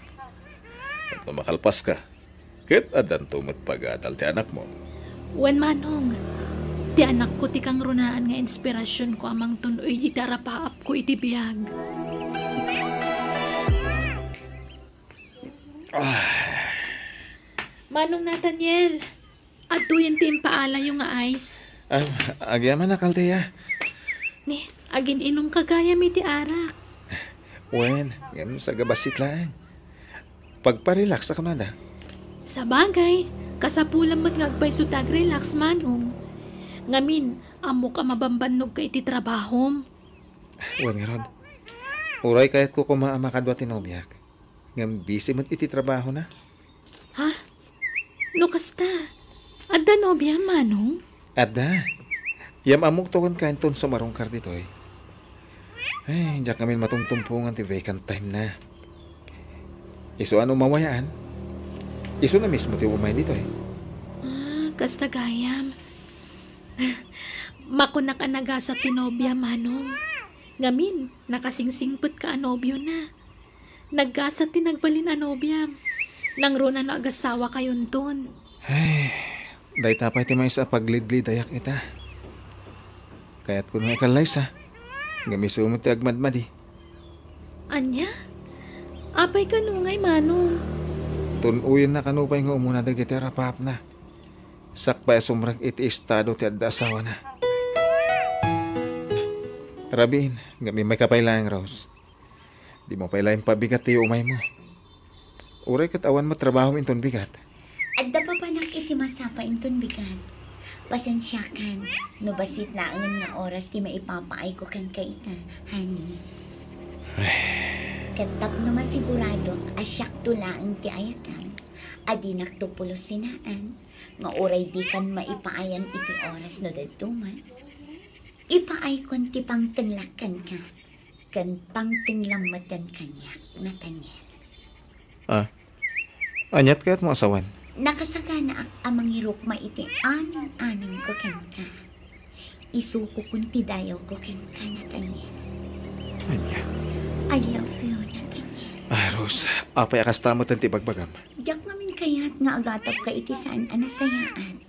At makalpas ka. Kit adan tumot pagadal ti anak mo. When, Manong, ti anak ko ti kang runaan nga inspirasyon ko amang tunoy iti arapaap ko iti biyag. Manong Nathaniel, adto yan ti paala yung nga ice. Agyaman na kaldeya. Ni, agin inom kagaya mi ti arak. Wen, yan sa gabasit lang. Pagparelax ako na da. Sa bagay, kasapulang magngagpay so tag-relax manong. Ngamin, amo ka mabambanog ka iti trabahom. Wen nga Rod. Uray kahit ko kumaama kadwa tinobyak. Ngam busy mo't iti trabaho na. Ha? No kasta? Adda nobya manong? Ada. Yam amok tuwan kanton sumarong kar dito eh. Ay, diyak kami matungtumpungan ti vacant time na. Iso ano mawayaan? Iso na mismo ti umay dito eh. Kasta gayam. Makuna ka naga sa tinobya manong. Ngamin, nakasingsingput ka anobyo na. Naggasa tinagbalin anobya. Nang runa na agasawa kayon ton. Ay, day tapay ti may sa paglidli dayak ita. Kaya't ko na ikalay sa. Gamisumot ti agmadmadi. Anya? Apay ka nungay manong. Tunuyin na kanupay nga umuna dagiti rapap na. Sakbay sumrag iti estado ti adda asawa na. Rabin, gami may kapailayang Rose. Di mo pailayang pabigat ti umay mo. Uray kat awan mo trabaho inton bigat. Adda pa panak iti masapa inton bigan. Pasensya kan, no basit laangan nga oras ti maipapaay ko kan kaita, honey. Katap no masigurado, asyak tulaan ti ayatan. Adi naktupulos sinaan, nga oray di kan maipaayan iti oras no dadtuman. Ipaay kon ti pangtinglakan ka, kan pangtinglamatan kanyak, Nathaniel. Anyat kaya't mo asawan. Nakasagana ak amang hirukma iti amin ko ken ka. Isuko kun ti dayaw ko ken ka, Nathaniel. Anya. I love you, Nathaniel. Rose, apay akastamot ang tibagbagam. Diyak mamin kayat nga agatap ka iti saan anasayaan.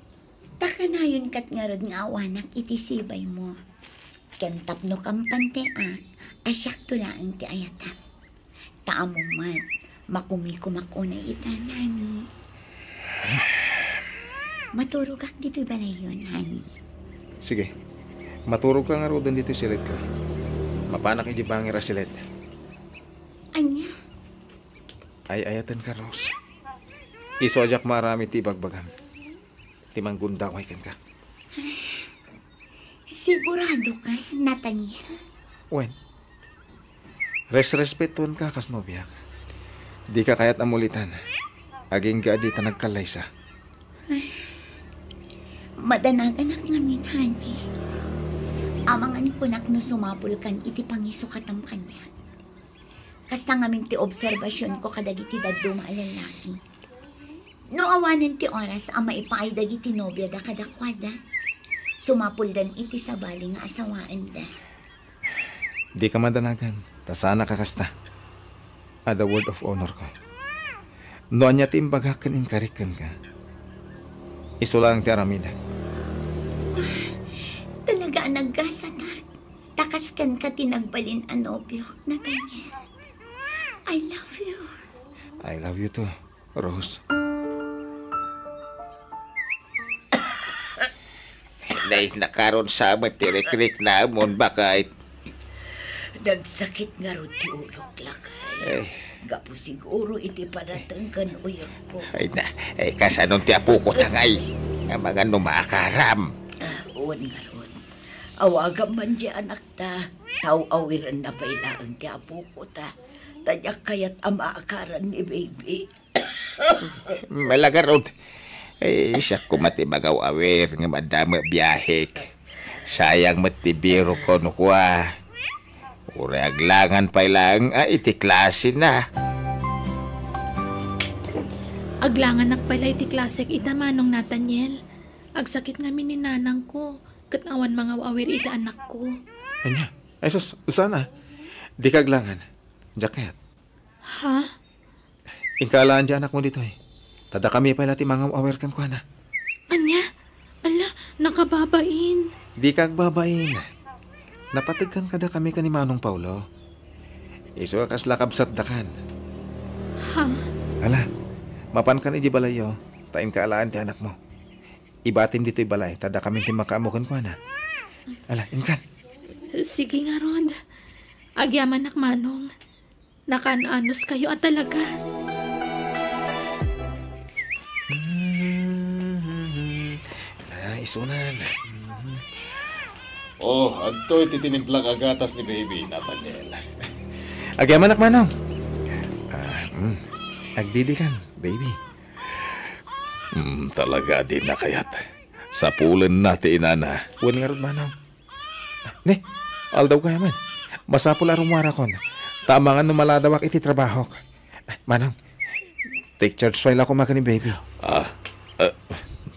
Takanayon kat nga rod nga awanak iti sibay mo. Ken tapno kampante ak, asyak tulaan ti ayatap. Taamo man, makumikumakuna itanani. Maturog ak dito'y balay yun, honey. Sige, maturog ka nga rodan dito silet ka. Mapanak ijibangir a silet. Anya? Ay ayatan ka, Rose. Isojak marami ti bagbagam. Timang gundaway kan ka. Sigurado ka, Nathaniel? Wen, respetuan ka kas nobyak. Di ka kayat amulitan. Aging ka di ta nagkalaysa. Madanagan ak ngamin, honey. Amangan ko nak no sumapul kan iti pangiso katam kanya. Kasta ngamin ti obserbasyon ko kadagiti daddo maalalaki. No awanan ti oras ang maipaay dagiti nobya da kadakwada. Sumapul dan iti sabali nga asawaan da. Di ka madanagan. Tasana ka kasta. A the word of honor ko. No anya ti imbagakan inkarikan ka. Iso lang ti aramidan. Talaga naggasatan. Takaskan ka tinagbalin anobyo, Nathaniel. I love you. I love you too, Rose. Nay, nakaroon sa amat tirik-rik na amon bakit. Nagsakit nga ro ti ulok lakay. Gapo siguro iti padatangkan uyag ko. Ay na, kasanong ti apo ko tangay. Ang mga numaakaram. Uwan nga ron. Awagam man di anak ta. Tau-awiran na pailaan ti apo ko ta. Tadyak kayat amaakaran ni baby. Malaga ron. Siya ko matibagaw awer nga madama biyahek. Sayang matibiro ko no kwa. Ure aglangan pa lang iti klase na. Aglangan pala iti klasek ita manong Nathaniel. Agsakit nga ni nanang ko. Katawan mga awir iti anak ko. Anya, ay sus, sana. Di ka aglangan. Jacket. Ha? Ingkalaan di anak mo dito eh. Tada kami pala ti mga aware kan kwa na. Anya? Ala, nakababain. Di ka agbabain. Napatagkan kada kami ka ni Manong Paulo. Iso kas lakabsat dakan. Ha? Ala, mapan kan iji balayo. Tain kaalaan ti anak mo. Ibatin dito'y balay, tada kami ti makaamukan ko na. Ala, inkan. Sige nga, Rod. Agyaman nak manong. Nakananos kayo at talaga. Isunan. Oh, adto ititinimplang agatas ni baby, Nathaniel. Agyaman nak manong. Agdidi kan, baby. Talaga din na kayat. Sa pulen natin inana. Huwag nga rin manong. Ne, aldaw kaya man. Masapul arumwara kon. Tamangan numaladawak iti trabaho. Manong, take charge file ako maka ni baby.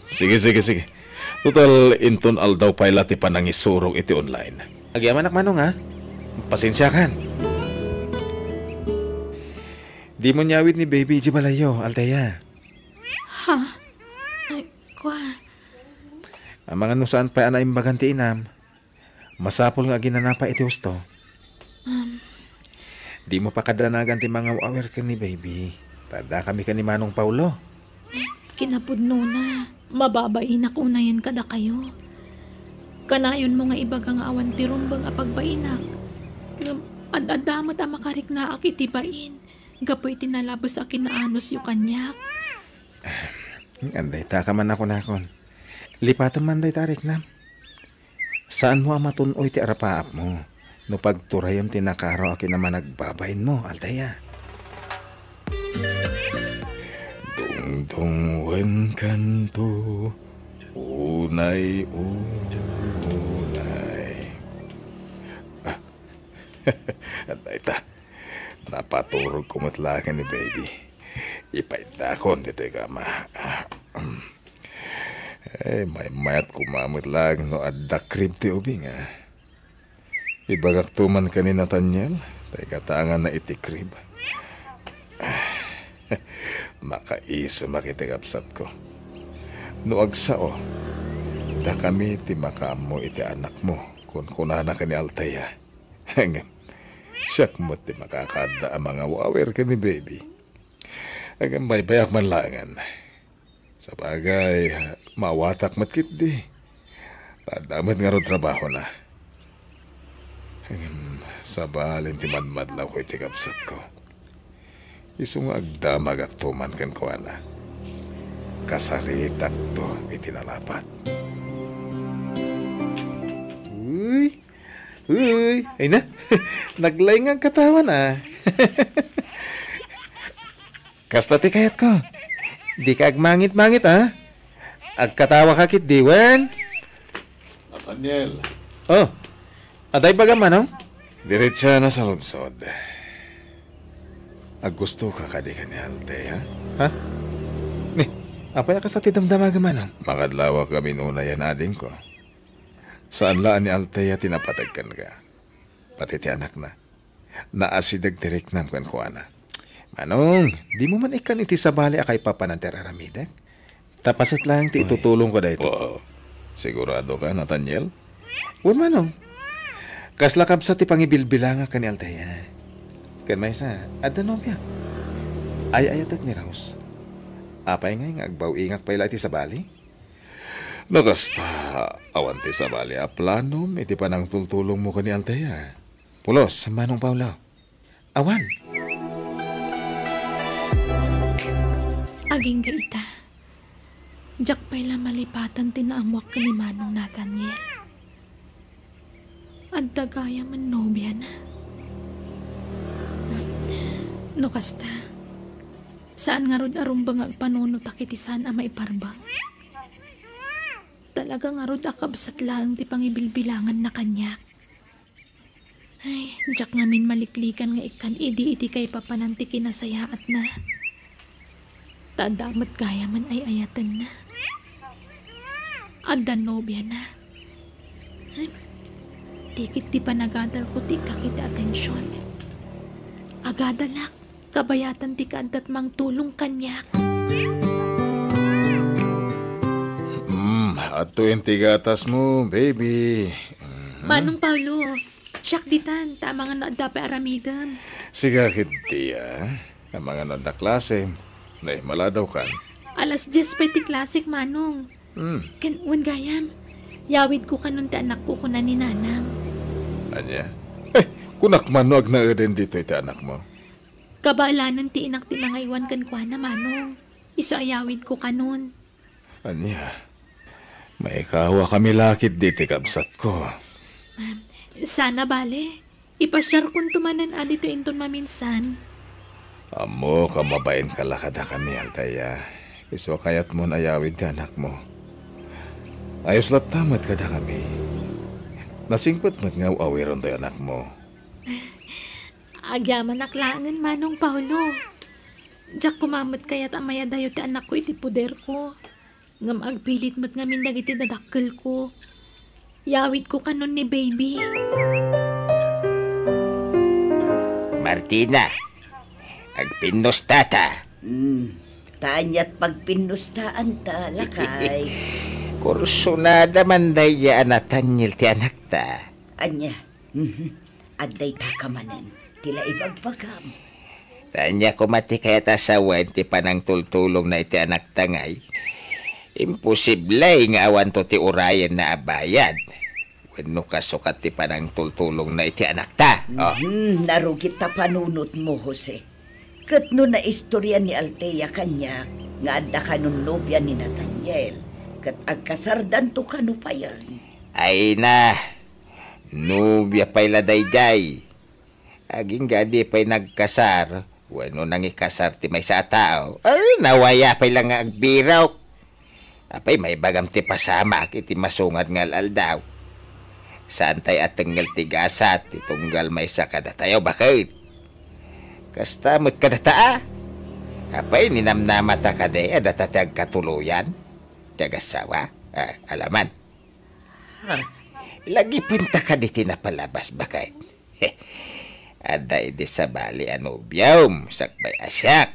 Sige. Total, inton aldaw pala ti panangisurong iti online. Agyaman nak manong ha. Pasensya kan. Di mo nyawit ni baby iji balayo, Althea. Ha? Ay, kwa. Ang mga nusaan pa na imbagan ti inam. Masapol nga ginanapa iti husto. Di mo pa kadanagan ti mga awer ka ni baby. Tada kami ka ni Manong Paulo. Kinapudno na. Mababainak unayan kada kayo. Kanayon mo nga ibaga nga awan ti rumbang apagbainak. Ad-adamat ang makarik na akitibain. Gapoy tinalabos akin na anos yu kanyak. Anday ta ka man ako nakon. Lipatan man day tarik na. Saan mo ang matunoy ti arapaap mo? No pagturayam tinakaro akin naman nagbabain mo, Althea. Dungdung wen kanto, unay. Anday ta. Napaturog kumatlakan ni baby. Ipaidakon dito kama. May mayat kumamot lang no adda krib ti ubing Ibagak tuman ka ni Nathaniel. Tay katangan na iti krib. Makaisa makitigapsat ko. No agsao. Da kami ti makamo iti anak mo. Kung kunana ka ni Althea. Hanggang. Siyak mo ti makakada ang mga wawer ka ni baby. Hanggang may bayak man langan. Sa bagay, mawatak matkit di. Tadamat nga ro trabaho na. Hanggang sa balin ti madmadlaw ko iti kapsat ko. Iso nga agdamag at tuman kan ko na. Kasaritak to iti nalapat. Uy, ay na. Naglayng ang katawan Kasta ti kayat ko. Di ka agmangit-mangit Agkatawa ka kit diwen. Nathaniel. Oh, aday baga manong? Diretsa na sa lunsod. Aggusto ka kadi ka ni Althea. Ha? Ni, apaya ka sa tidamdamaga manong? Makadlawa kami nuna yan ading ko. Saan laan ni Althea tinapatagkan ka? Pati ti anak na. Naasidag direk nam kan ko ana. Manong, di mo man ikan iti sabali akay papananter aramidak. Tapasat lang ti itutulong ko dahito. Oo. Sigurado ka, Nathaniel? Uwan manong. Kaslakab sa ti pangibilbilanga ka ni Althea. Kan may sa, adanobyak. Ay-ayatat ni Rose. Apay nga agbaw ingak pa ila iti sabali? Nakasta, awan ti sabali a planom, iti panang tultulong mo ka ni Althea. Pulos, Manong Paulo. Awan. Aging gaita. Diyak pa'y malipatan tinaamuak ka ni Manong Nathaniel. At dagaya man nobya na. No kasta, saan nga rod arumbang agpanunot akitisan a maiparbang? Talaga nga rod akabsat lang ti pangibilbilangan na kanyak. Ay, diyak ngamin maliklikan nga ikan iti kay papananti kinasayaat na. Tadamat gaya man ay ayatan na. Adda nobya na. Ay, tikit ti panagadal ko ti kakit atensyon. Agadalak, kabayatan ti kaantat mang tulong kanyak. Ato yung tigatas mo, baby. Manong Paulo, siyak ditan, tama nga na dapat aramidam. Siga kiti, ang mga nada klase. Nay, mala daw kan. Alas 10 pati klasik, Manong. Kan, wan gayam. Yawid ko kanon ti anak ko kuna ni Nanang. Anya? Kunak manuag na din dito iti anak mo. Kabalanan ti inak ti mga iwan kan kwa na, Manong. Iso ayawid ko kanon. Anya? May kawa kami lakit diti kabsat ko. Sana bale. Ipasyar kung tumanan dito inton maminsan. Amo, kamabain kalakada kami, Altaya. Iso kayat mo na ayawid ti anak mo. Ayos lat tamat kada kami. Nasingpot mo't nga awiron tayo anak mo. Agyaman aklangan, Manong Paulo. Diyak kumamot kaya't amaya dayo ti anak ko iti puder ko. Ngam agpilit mo't nga mindag iti dadakkel ko. Yawid ko kanon ni baby. Martina, agpinos tata. Tanya't pagpinustaan ta, lakay. Kurso na daman daya anatanyil ti anak ta. Anya, aday ta kamanen, tila ibagpagam. Tanya ko mati kaya tasawan ti panang tultulong na iti anak tangay. Imposible nga awan to ti urayan na abayad. Wano kasukat ti panang tultulong na iti anak ta. Oh. Narugit ta panunot mo, Jose. Kat no na istorya ni Altea kanya, nga adda kanun nobya ni Nathaniel. Kat agkasardan to kanu pa yan. Ay na, nubya pa'y laday-day. Aging gadi pa'y nagkasar, wano nang ikasar ti may sa tao. Ay, nawaya pa'y lang nga agbiraw. Apay may bagam ti pasamak, iti masungad ngal aldaw. Saan tayo atenggal ti gasat, itunggal may sa kadatayo, bakit? Kastamot kadataa. Apay ninamnamata ka de, adatatag katuluyan. Tagasawa, alaman. Lagi pinta ka di tinapalabas, bakit? Ada ide sa bali anubyam, sakbay asyak.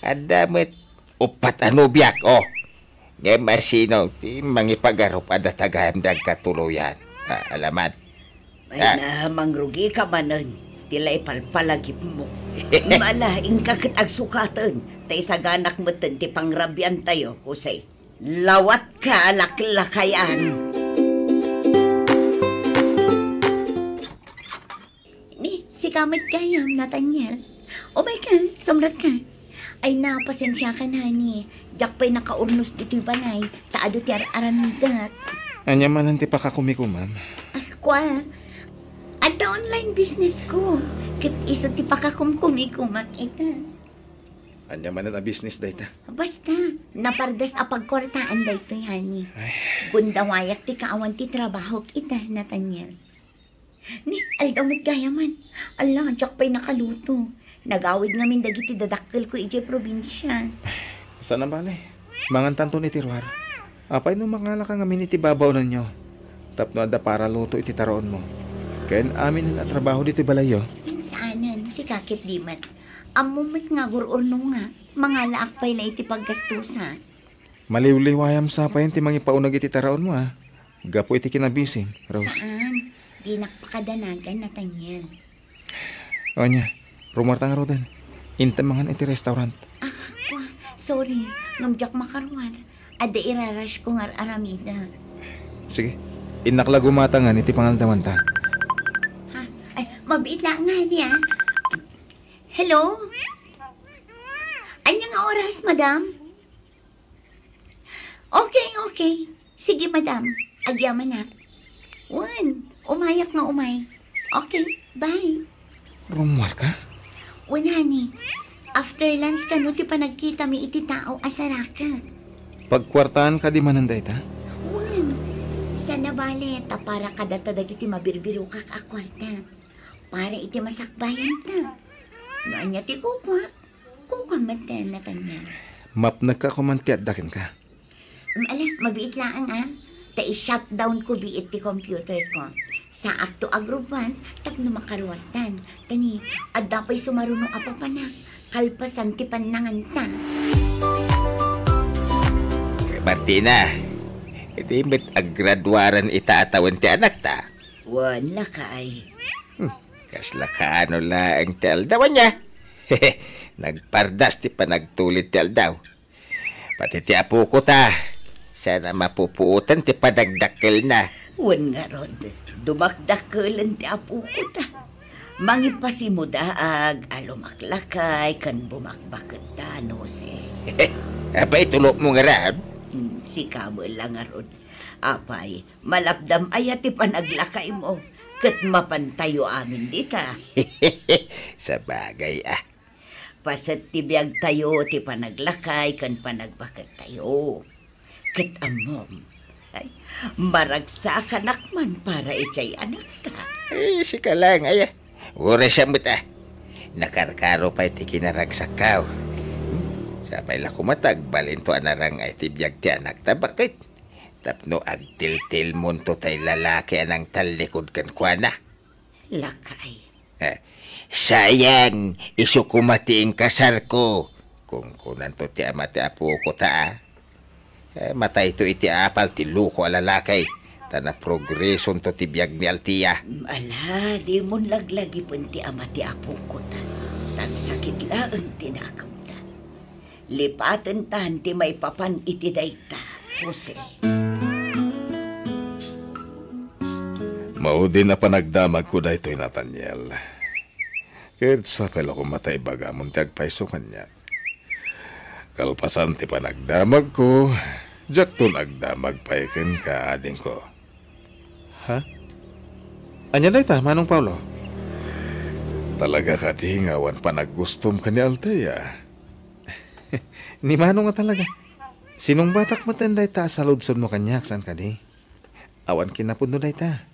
Ada met upat anubyak, oh. Ngayon masino, ti mangipagarup ada tagahamdag katuluyan. Alaman. Ay na, mangrugi ka manon. Tila ipalpalagip mo. Malaing kakit agsukatan. Tay sa ganak mo ti pangrabyan tayo, Jose. Lawat ka, laklakayan. Ni, si kamit kayam, Nathaniel. O my God, sumrag ka. Ay na, pasensya ka na ni. Diyak pa'y nakaurnos dito'y balay. Taado ti aramigat. Anya man ti pakakumiko, ma'am. Kwa, at online business ko. Kit iso ti pakakumkumikumak ita. Anya man na business dayta. Basta, napardas apagkortaan dayto yani. Bundawayak ti kaawan ti trabaho kita, Nathaniel. Ni, aldamot gaya man. Allah, diyak pa'y nakaluto. Nagawid ngamin dagiti dadakkel ko iti probinsya. Sana bale? Mangan tanto ni Tirwar. Apay no mangala ka ngamin iti babaw ninyo. Tapno ada para luto iti taroon mo. Kayan amin na trabaho dito balayo. Yung saanan, si Kakit Dimat. Amumit nga gururno nga. Mga laak pa'y la iti paggastusa. Maliw-liwayam sa payan ti mangipaunag iti taroon mo ha. Gapo iti kinabising, Rose. Saan? Di nakpakadanagan, Nathaniel. O anya, rumarta nga rodan. Intamangan iti restaurant. Kwa, sorry. Ngamjak makarwan. Ada irarash ko nga aramida. Sige, inaklago matangan iti pangaldaman ta. Ha? Ay, mabiit lang nga niya. Hello? Anya nga oras, madam? Okay. Sige, madam. Agyaman na. Umayak nga umay. Okay, bye. Rumar ka? Honey. After lunch ka no, ti pa nagkita mi iti tao asaraka. Pagkwartaan ka di mananday ta? Sana bale, ta para kadatadag iti mabirbiro kak akwarta. Para iti masakbayan ta. Noan niya ti kukwa. Kukwa mata, Nathaniel. Mapnag ka kumantiat dakin ka. Ala, mabiit lang ta i-shutdown ko biit ti computer ko. Sa akto agrupan, tapno makaruwartan. Tani, adda pa'y sumarunong apapanak. Kalpasan ti panangan ta. Martina, iti met aggraduaran itaatawan ti anak ta. Wala ka ay. Kasla ka ano lang ti aldawan niya. Nagpardas ti panagtulit ti aldaw. Pati ti apo ko ta. Sana mapupuutan ti padagdakkel na. Wan nga rod, dumakdakalan ti apo ko ta. Mangipasimudaag, alumaklakay, kan bumakbakat ta, Jose. Apay, tulok mo nga rab. Si Kamel lang nga rod. Apay, malapdam ayat ti panaglakay mo. Kat mapantayo amin dita. Sa bagay Pasat ti biyag tayo ti panaglakay kan panagbakat tayo. Kat amom. Ay, maragsa ka nakman para ichay anak ta. Sika lang, Ura siya mo ta. Nakarkaro pa iti kinaragsakaw. Sapay la kumatag, balin to anarang ay tibiyag ti anak ta. Bakit? Tapno agtil-til mo to tay lalaki anang talikod kan kwa na. Lakay. Sayang, iso kumati ang kasar ko. Kung kunan to ti ama ti apo ko ta. Matay to iti apal ti luko alalakay. Tana progreson to ti biyag ni Altia. Ala, di mon laglagi pun ti ama ti apo ko ta. Tagsakit laang tinakam ta. Lipaten tan ti may papan iti dayta, Jose. Maudi na panagdamag ko dahito Nathaniel. Kahit sa pala ko matay bagamon ti agpaiso kanya. Kalpasan ti panagdamag ko, jakton agdamag paikin ka ading ko. Ha? Anya dayta, Manong Paulo? Talaga ka tingawan panagustom ka ni Altea. Ni Manong nga talaga. Sinong batak mo ten dayta sa ludsod mo kanyak, san ka di? Awan kinapuno dayta.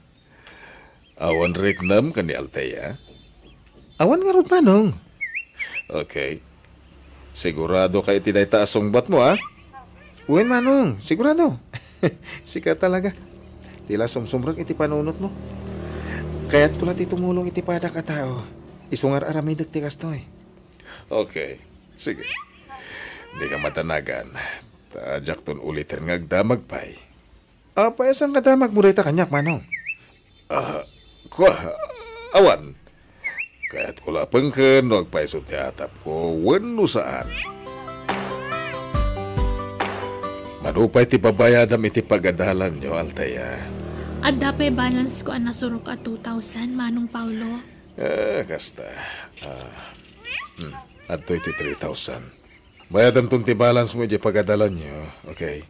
Awan reknam ka ni Altea. Awan nga rod, Manong. Okay. Sigurado ka iti dayta asong bat mo, ha? Uwin, Manong. Sigurado. Sika talaga. Tila sumsumrag iti panunot mo. Kaya't kulat tumulong iti pada ka tao. Isungar aramidag ti kastoy. Okay. Sige. Di ka matanagan. Tajak ton ulitin nga agdamag pay. Apa esang kadamag mo rita kanyak, Manong? Awan. Kaya't ko lapengken wag paiso ti atap ko wenno saan. Manupay ti babayadam iti pagadalan nyo, Altea. Adda pa'y balance ko ang nasurok at 2,000, Manong Paulo. Kasta. Adto iti 3,000. Bayadam tun ti balance mo iti pagadalan nyo, okay?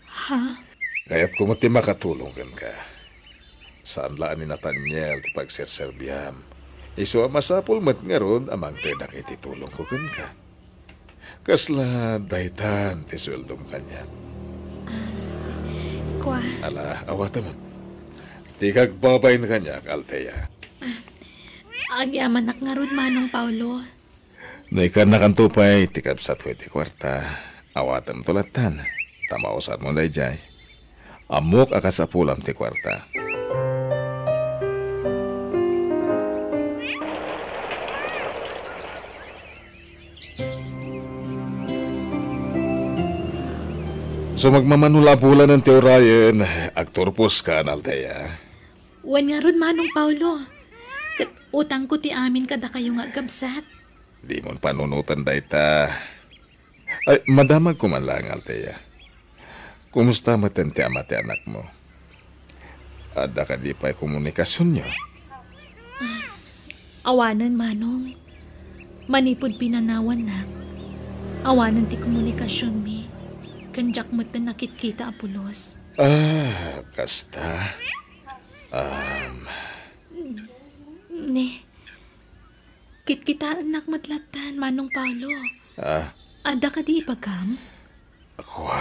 Ha? Kaya't kumuti makatulong ka. Saan laan ni Nathaniel ti pagserserbiam. Iso masapul mat nga ron amang tedak iti tulong ko ka. Kasla daytan ti sweldom kanya. Kwa? Ala, awata mo. Ti kagbabay na kanya, Altea. Agyamanak nga ron, Manong Paulo. Naikan na kantupay, ti kapsat ko iti kwarta. Awatam tulatan. Tamausan mo na jay. Amok akasapulam ti kwarta. So magmamanula-bula ng teorayan, agturpos ka, Altea. Uwan nga ron, Manong Paulo. Kat utang ko ti amin kada kayo nga gabsat. Di mon panunutan dayta. Ay, madamag ko man lang, Altea. Kumusta matente ama ti anak mo? Ada ka di pa'y komunikasyon nyo? Awanan, Manong. Manipod pinanawan na. Awanan ti komunikasyon mi. Kanjak mo't na nakikita apulos. Kasta. Ne, kitkita anak matlatan, Manong Paulo. Ada ka di ipagam? Ako,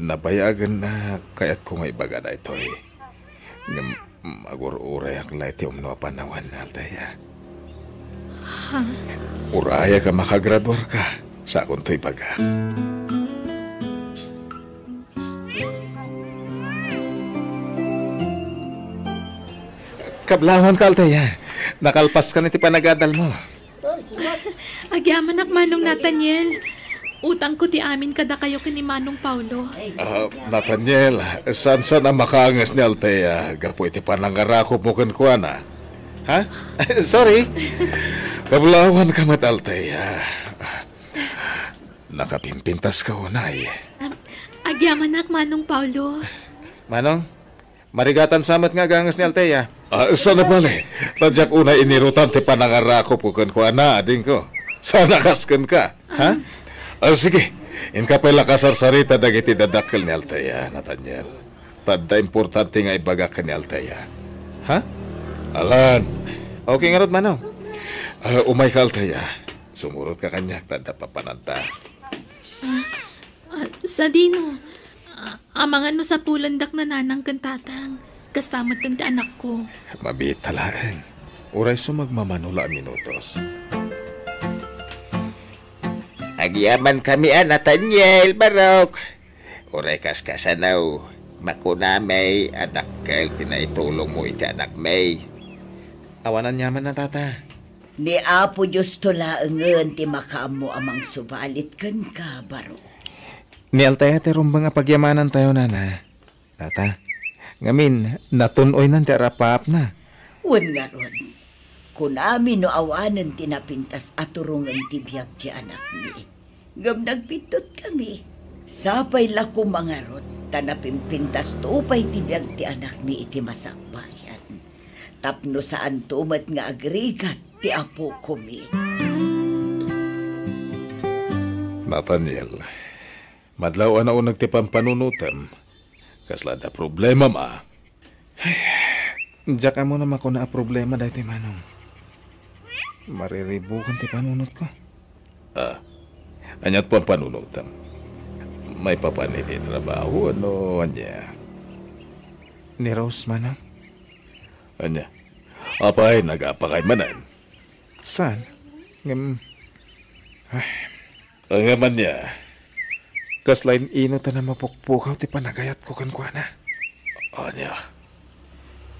nabayagan na kaya't ko nga ibaga na ito eh. Magur-uray ak na iti umno panawan na, Altea. Ha? Uraya ka makagraduar ka sa akong to ibaga. Kablawan ka, Altea. Nakalpas ka na ti panagadal mo. Agyaman ak, Manong Nathaniel. Utang ko ti amin kada kayo kini Manong Paulo. Nathaniel, saan na makaangas ni Altea? Gapo iti panangarakop mo kan kuana. Ha? Sorry. Kablawan ka mat, Althea. Nakapimpintas ka, unay. Agyaman nak, Manong Paulo. Manong, marigatan samat nga gangas ni Althea. Sana pala, tadyak unay inirutan ti panangarakop ko kan ko ana, ading ko. Sana kaskan ka, ha? Sige, in ka pala kasarsarita dagiti dadakkel ni Althea, Nathaniel. Tadda importante nga ibaga ka ni Althea. Ha? Alan, Okay nga rod, Manong. umay ka, Althea. Sumurot ka kanyak, tadda papananta. Sa dino, amang ano sa pulandak na nanang kan tatang. Kastamot ng anak ko. Mabit talaeng. Uray sumagmamanula minutos. Agyaman kami, Nathaniel, Barok. Uray kaskasanaw. Makuna may anak kel tinaitulong mo iti anak may. Awanan yaman na tata. Ni Apo Diyos tulaangan ti makaamo amang subalit kan ka, Baro. Ni Althea ti rumbang apagyamanan tayo, nana. Tata, ngamin, natunoy nan ti arapap na. Wan nga ron. Kung amin no awanan tinapintas at turungan ti biyag ti anak ni. Gam nagpitot kami. Sapay lako mga rot, tanapimpintas tupay ti biyag ti anak ni iti masakbayan. Tapno saan tumat nga agrigat ti apo kumi. Nathaniel, madlaw na unag ti pampanunutam. Kaslada problema ma. Diyak ka muna mako na problema dahil ti Manong. Mariribukan ti panunot ko. Anyat pampanunutam. May papanit ti trabaho, ano, anya? Ni Rose, Manong. Anya? Apay, nag-apakay manan. Saan? Ang ngaman niya, Kaslain ino ta na mapukpukaw ti panagayat ko kan kuana. anya?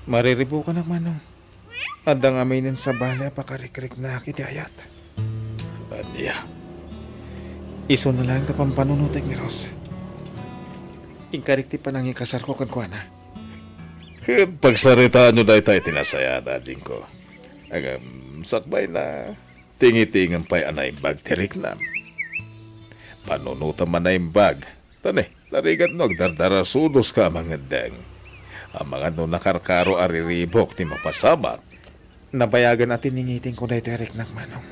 Mariribukan ang Manong. Adang aminin sa bala pakarikrik na kiti ayat. Anya? Iso na lang ta pampanunutek ni Rose. Ingkarik ti panangikasar ko kan kuana. Pagsaritaan nyo dahi tayo tinasaya, dading ko. Sakbay na tingi-tingan pa'y anay bag tirik nam. Panunutan man na yung bag. Tane, narigat no, dardara sudos ka mga deng. Ang mga no nakarkaro ariribok ti mapasamak. Nabayagan natin ningiting ko dahito erik nak Manong.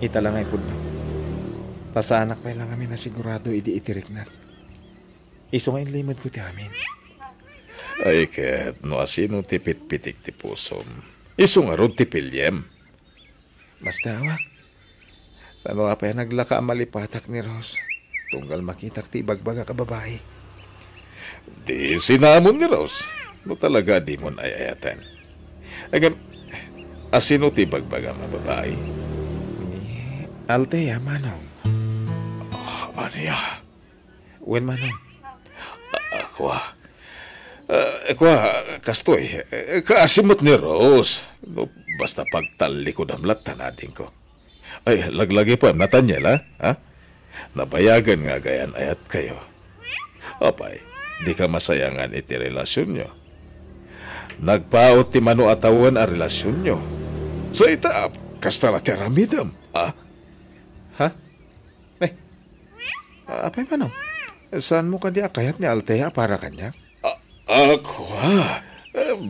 Italangay po no. Pasanak pa lang kami na sigurado idi itirik na. Iso ngayon limod ko ti amin. Ay ket, no asino ti pitpitik ti pusom. Iso nga ron ti pilyem. Mas tawak. Tano nga pa yan naglaka ang malipatak ni Rose. Tunggal makitak ti bagbaga ka babae. Di sinamon ni Rose. No talaga di mo ayayatan. Agam, asino ti bagbaga mababae? Ni Althea, Manong. Anya? Wen, Manong. Kastoy, kaasimot ni Rose. No, basta pagtalikod ang latan natin ko. Ay, laglagi pa, Nathaniel, ha? Nabayagan nga gayan ayat kayo. Apay, di ka masayangan iti relasyon nyo. Nagpaot ti mano atawan a relasyon nyo. Sa itaap, kasta na tiramidam, ha? Ha? Apay, Manong. Saan mo ka di akayat ni Althea para kanya? Ako,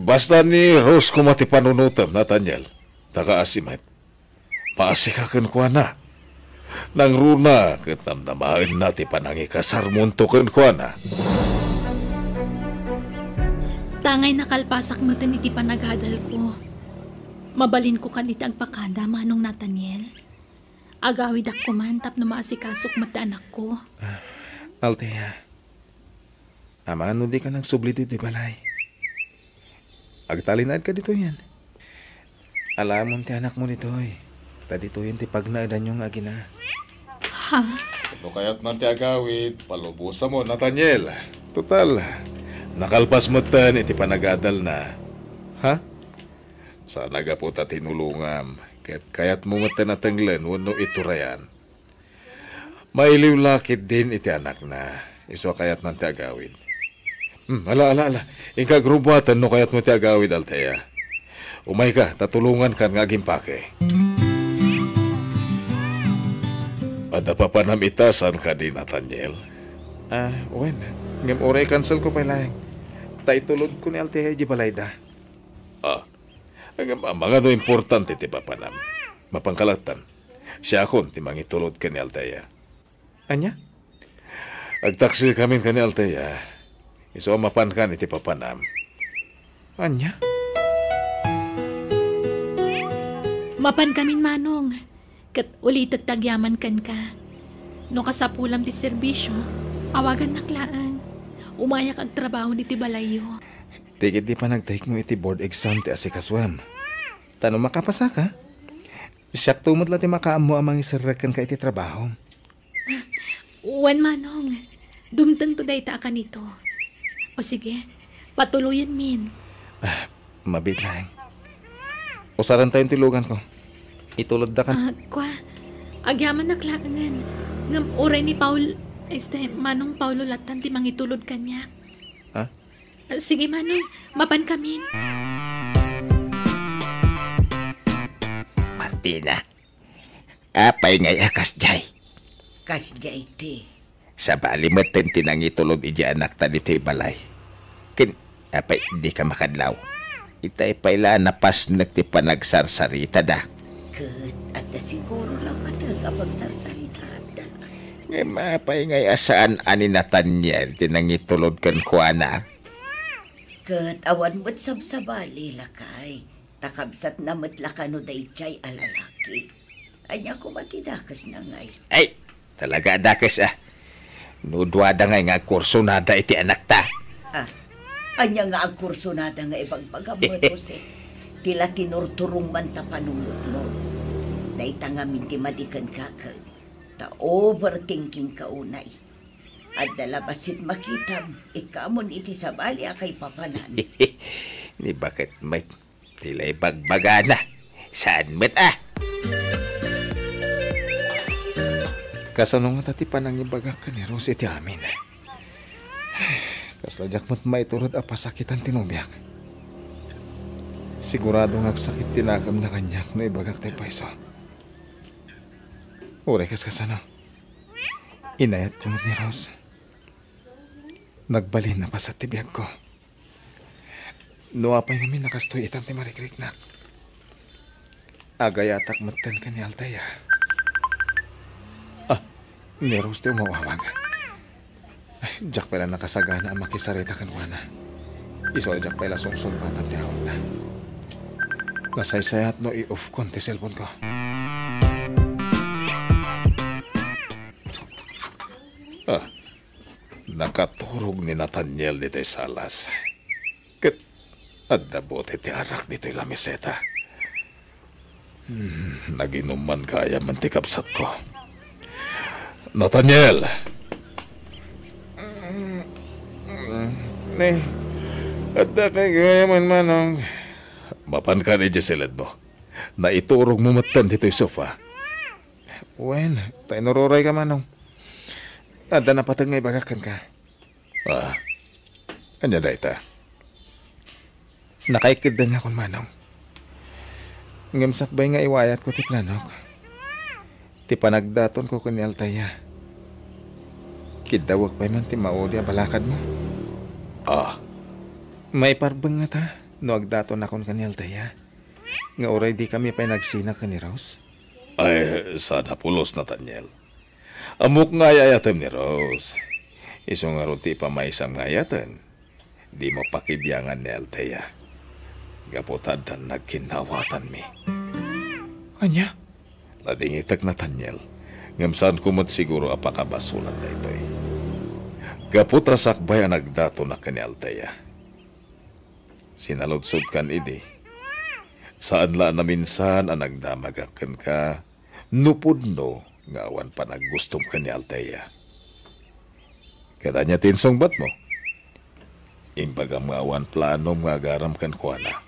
basta ni Rose kumati panunutam, Nathaniel. Taka-asimat. Paasikakan ko na. Nang runa, katamdamahin natin panangi kasarmuntukan ko na. Tangay nakalpasak mo tin iti panaghadal ko. Mabalin ko kan iti agpakada, Manong Nathaniel. Agawid ako man tap na maasikasok mata anak ko. Althea. Ama, ano di ka nagsubli dito, balay? Agtalinad ka dito yan. Alam mo ti anak mo nito, eh. Dito yun ti pagnaadan yung agina. Ha? Ito kaya't nanti agawid, palubusan mo, Nathaniel. Total, nakalpas mo tan, iti panagadal na. Ha? Sana ga po ta tinulungam, kaya't mo matanatanglan, wano iturayan. Mailiw lakit din iti anak na, iso kaya't nanti agawid. Ala. Ingka grubatan no kaya't mo ti agawid, Althea. Umay ka, tatulungan kan nga gimpake. Ada pa panamitasan ka di, Nathaniel. Wen. Ngam oray cancel ko pa lang. Taitulod ko ni Alteya di balayda. Ang mga no importante ti papanam. Mapangkalatan. Siya akon ti mangitulod ka ni Alteya. Anya? Agtaksi kami ka ni Alteya. Iso mapan ka ni ti papanam. Anya? Mapan kamin manong. Kat ulit tagyaman kan ka. No kasapulam ti serbisyo, awagan naklaang. Umayak ag trabaho ni ti balayo. Tigit di pa nagtake mo iti board exam ti asikaswam. Tanong makapasa ka? Siyak tumot lang ti makaam mo amang isarakan ka iti trabaho. Wan manong, dumtang to dayta ka nito. O sige, patuloyan min. Mabit lang. Usaran tayong tilugan ko. Itulod da ka. Agyaman na klaangan. Ngam oray ni Paul, manong Paulo latan ti mangitulod kanya. Sige manong, mapan kamin. Martina, apay ngay akas jay. Kasjay ti. Sa balimatan tinangitulod iji anak ta dito'y balay. Apay di ka makadlaw. Itay pala napas nagti panagsarsarita da. Kat at da siguro lang mataga pagsarsarita da. Apay ngay asaan ani Nathaniel tinangitulod kan kuana. Kat awan mo't sabsabali lakay. Takabsat na matlakano day chay alalaki. Anya ko matidakas na ngay. Ay, talaga dakas Nudwada ngay nga kurso nada iti anak ta. Anya nga ang kurso nada nga ibagbagamot Jose. Tila tinurturong man ta panunod mo. Daita nga minti madikan kakag. Ta overthinking ka unay. At dalabasit makitam, ikamon iti sabali akay papanan. Ni bakit may tila'y bagbagana. Saan met Kasano nga tati panang ibagak ka ni Rose iti amin. Kasladyak mo't maiturod apasakitan tinubyak. Sigurado nga sakit tinakam na kanyak no ibagak tayo paiso. Ure kasano. Inayat ko ni Rose. Nagbalin na pa sa tibiyag ko. Nuapay namin nakastoy itang ti marikrik na. Agayatak matan ka ni Alteya. Ni Rose ti umawawag. Diyak pala nakasagana ang makisarita kanwana. Iso diyak pala sungsong batang ti awag na. Nasaysayat no i-off kon ti cellphone ko. Nakaturog ni Nathaniel dito'y salas. Kat addabote ti arak dito'y lamiseta. Naginuman kaya mantikapsat ko. Nathaniel! Adda kay gaya man manong. Mapan ka ni Jesseled mo. Na iturog mo matan dito'y sofa. Wen, tayo nururay ka manong. Adda na patag nga ibagakan ka. Anya da ita? Nakaikid nga akong manong. Ngamsakbay nga iwayat ko ti planok. Ti panagdaton ko kani Alteya. Kidawag pa'y man ti maudi a balakad mo. May parbang nga ta. No agdaton akong kani Alteya. Nga oray di kami pa'y nagsinak kani Rose. Ay, sana pulos, Nathaniel. Amok nga yayatem ni Rose. Iso nga ruti pa may isang ngayatan. Di mo pakibyangan ni Alteya. Gapotad tan nagkinawatan mi. Anya? Ladingitak Nathaniel. Ngamsaan kumot siguro apakabasulan na ito eh. Gaputa sakbay ang nagdato na kani Alteya. Sinalodsod kan idi. Saan la na minsan ang nagdamagakan ka, nupudno nga awan pa naggustom ka ni Alteya. Kada niya tinsong bat mo? Imbaga mga awan plano nga garam kan kuana.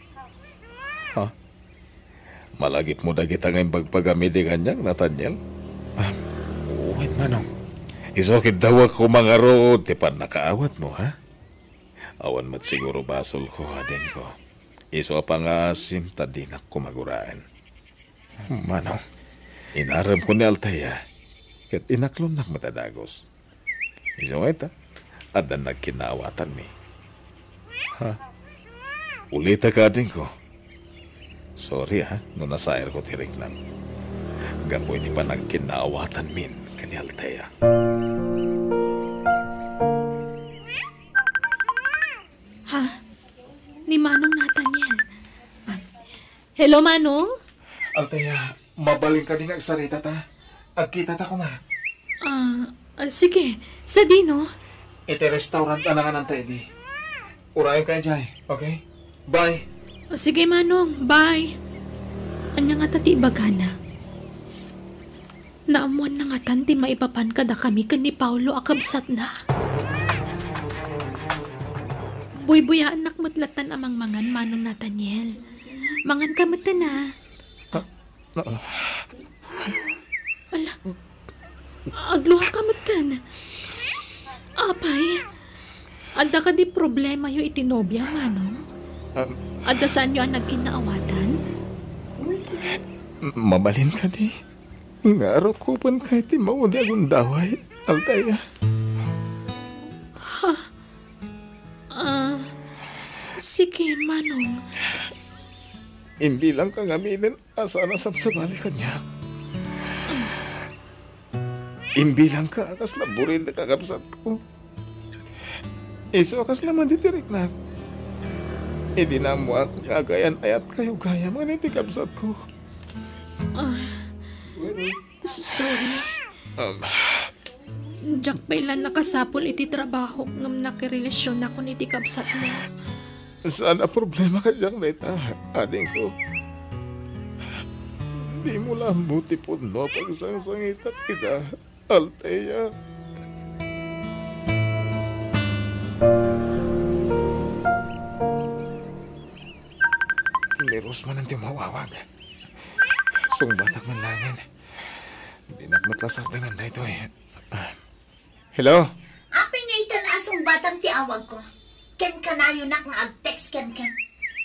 Malagip mo dagit ang imbagpagamidi kanyang, Nathaniel? Uwit manong. Isokid daw ako mga rood, ti pan nakaawat mo, ha? Awan mat siguro basol ko, adin ko. Iso pa nga asim, tadinak ko maguraan. Manong. Inaram ko ni Alteya, Kat inaklon nak matadagos. Iso nga ita, adan nagkinaawatan mi. Ha? Ulita ka din ko. Sorry ha, no nasair ko tirik lang. Gapoy di pa nagkinaawatan min kani Althea. Ha? Ni Manong Nathaniel. Hello, Manong? Althea, mabaling ka din agsarita ta. Agkita ta ko ma. Sige. Sa dino? Iti restaurant na nga ng tayo di. Urayan ka dyan, okay? Bye. Sige, Manong. Bye. Anya nga tati bagana. Naamuan na nga tanti maipapan kada kami kan ni Paulo akabsat na. Buy-buyaan nakmutlatan amang mangan, Manong Nathaniel. Mangan kamutan na. Ala, agluha kamutan. Apay, adda ka di problema yung itinobya, Manong? Adda saan yung nagkinaawatan? Mabalin ka di. Ngaro ko pan kahit di maudi akong daway, Althea. Sige, Manong. Hindi lang kang aminin asa nasab sa balikanyak. Imbilang ka akas laburin na kakabsat ko. Iso akas naman ditirik na. Hindi na mo ako kagayan ayat kayo gaya mga nitikabsat ko. Sorry. Diyak pailan nakasapol iti trabaho ngam nakirelasyon ako ni tikabsat mo. Sana problema ka diyang neta, ading ko. Di mo lang buti po no pagsangsangita kita, Althea. Liros man ang timawawag. Sungbatak man langin. Di nakmatlasar dengan na ito eh. Hello? Apay nga italasong batang ti awag ko. Ken kanayo nak nga ag-text ken.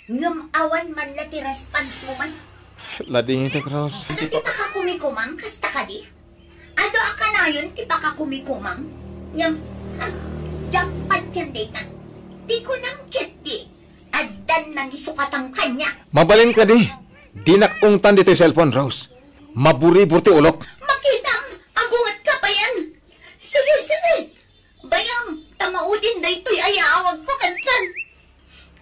Ngam awan man la ti response mo man. Lading ito, Cross. Ano ti pa ka kumikumang? Kasta ka di? Ado ka na yun, ti pa ka kumikumang? Ngam, jackpot yan data. Di ko nang kit di. Adan nang isukatang kanya. Mabalin ka di. Di nakungtan dito yung cellphone, Rose. Maburi-burti ulok. Makitang, agungat ka pa yan. Sige. Bayang, tamaudin da ito'y ayaawag ko kan.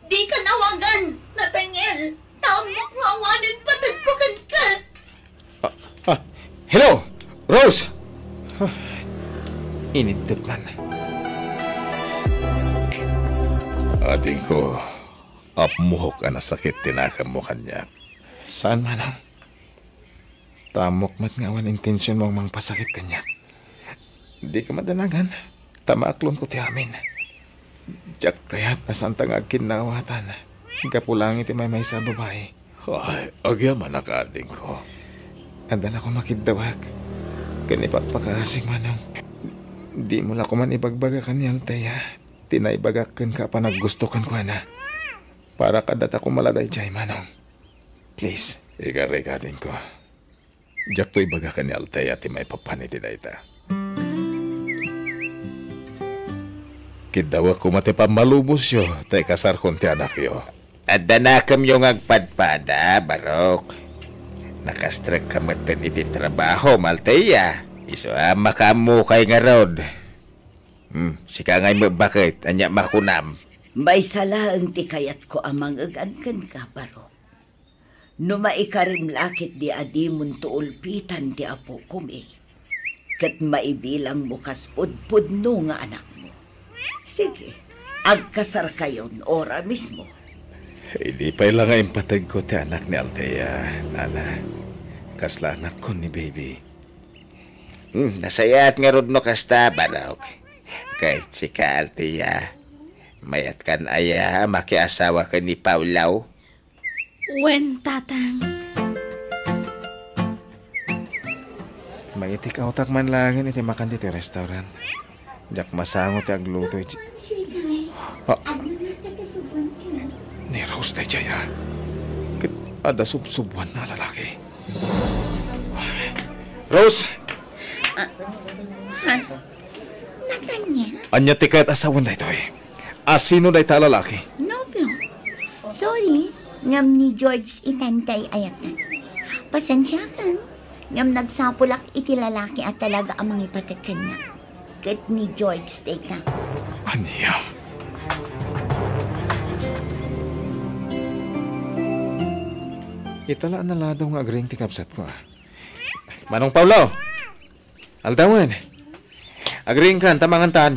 Di ka nawagan, Nathaniel. Tamok nga awanin patag ko kan. Hello, Rose. Inintip man. Ading ko, apmuhok ka na sakit tinakam mo kanya. Saan manang? Tamok mat ngawan intensyon mong mang pasakit kanya. Di ka madanagan. Tamaaklon ko ti amin. Diyak kaya't asantang agkinawatan. Gapulang iti may sa babae. Ay, agyaman na ka, ading ko. Andan ako makidawag. Kanipat pakasing manong. Di mo la ko man ibagbaga ka ni Althea. Tinaibagakan ka pa naggustukan ko na. Para kadat ako maladay jay manong. Please. Ikaray ka, ading ko. Diyak to ibaga ka ni Althea ti may papaniti na ita. Kidawa ko mati pa malubos yo, tay kasar kon ti anak yo. Adda na kam yung agpadpada, Barok. Nakastrek ka matan iti trabaho, Althea. Iso makamukay nga rod. Sika ngay bakit, anya makunam. May salaang ti kayat ko amang agangkan ka, Barok. No maikarim lakit di adimon tuulpitan ti apo kumi. Kat maibilang mo kaspudpud no nga anak mo. Sige, agkasar kayon ora mismo. Hindi pa ilang nga impatag ko ti anak ni Althea, Nana. Kasla anak ko ni baby. Nasayat nga rod no kasta, Barok. Kahit si ka Althea, mayat kan aya makiasawa ka ni Paulaw. Wen, tatang. Mangitik autak man langin iti makan dito restaurant. Jak masango ti agluto. Sige, ano nga tagasubon ka? Ni Rose na jaya. Kit ada subsubuan na lalaki. Rose! Nathaniel? Anya ti kaya't asawan na ito eh. Sino na ita lalaki? Nobyo. Sorry, ngam ni George itantay ayatan. Pasensya kan, ngam nagsapulak iti lalaki at talaga ang mga ipatag kanya. Kat ni George teka. Anya? Itala na la daw nga agring ti kapsat ko. Manong Paulo! Aldawan! Agring kan, tamangantan.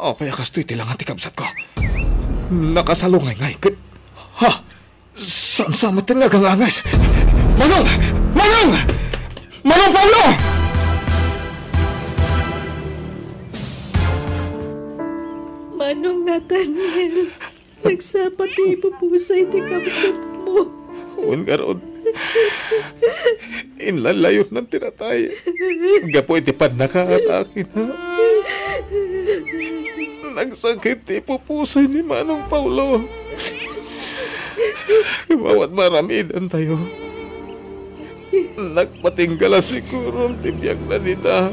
Payakas to'y tilangan ti kapsat ko. Nakasalungay ngay. Ha? Saan sa matalagang angas? Manong! Manong! Manong Paulo! Manong Nathaniel, nagsapati ipupusay ti kapsat mo. Uwan karon. Inlalayot ng tinatay. Gapo iti panakaatake na. Nagsakit ti pupusay ni Manong Paulo. Bawat maramidan tayo. Nagpatinggala siguro ang tibiyag na nita.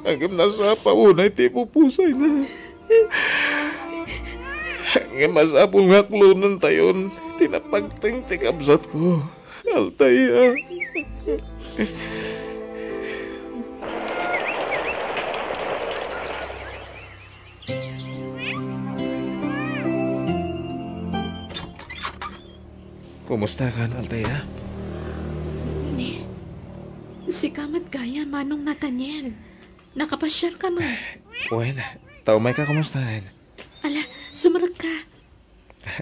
Hanggang nasa paunay ti pupusay na. Hanggang masapong haklunan tayon. Tinapagting ti kapsat ko. Altaya. Kumusta ka, Altaya? Si kamat gaya, Manong Nathaniel. Nakapasyal ka man. Uwan, taumay ka kumustahan. Ala, sumarag ka.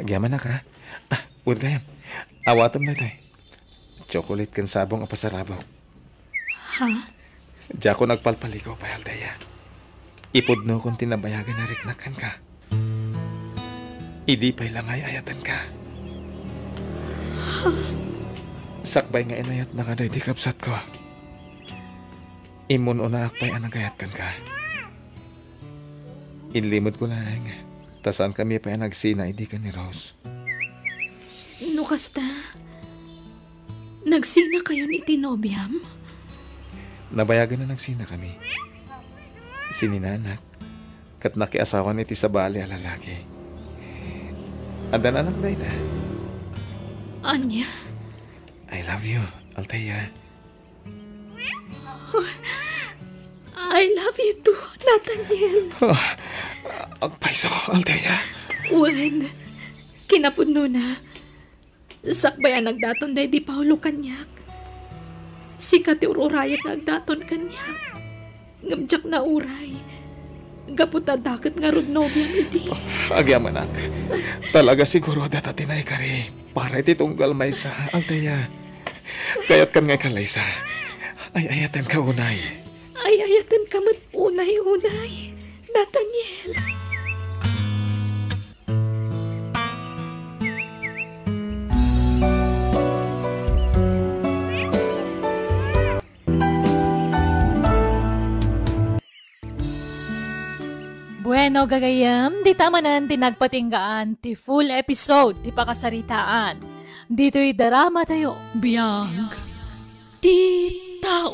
Gyaman na ka. Uwan gayam. Awatam na ito eh. Chocolate kan sabong apasarabaw. Ha? Diya ko nagpalpaligaw pa, Altaya. Ipudno kung tinabayagan na riknakan ka. Idi pa'y langay ayatan ka. Sakbay nga inayat na kaday di kapsat ko. Imun o naakpay anagayat kan ka. Inlimod ko lang. Tasan kami pa nagsina hindi ka ni Rose. No kasta, nagsina kayo ni Tinobiam? Nabayagan na nagsina kami. Sininanak. Kat nakiasawan iti sa bali a lalaki. Andan anak na ita. Anya? I love you, Altaya. I love you too, Nathaniel. Ang paiso, Altaya. Wen, kinapudno na. Sakbayan nagdaton day di Paulo kanyak. Si Kati ururayat nagdaton kanyak. Ngamjak na uray. Gaputa dakat nga rudnobyang iti. Agyamanak. Talaga siguro data tinay kari. Para iti tunggal may sa Altaya. Kayat kan nga kalaysa. Ay ayatan ka unay. Ay ayatan ka mat unay-unay. Nathaniel. Bueno, gagayam, di tamanan tinagpatinggaan ti full episode ti pakasaritaan. Dito'y darama tayo. Biyag. Ti Tao.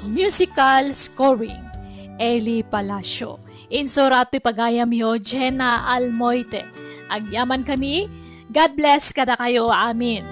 Musical scoring. Eli Palacio. Insurato pagayam yo, Jenna Almoite. Agyaman kami, God bless kada kayo, amin.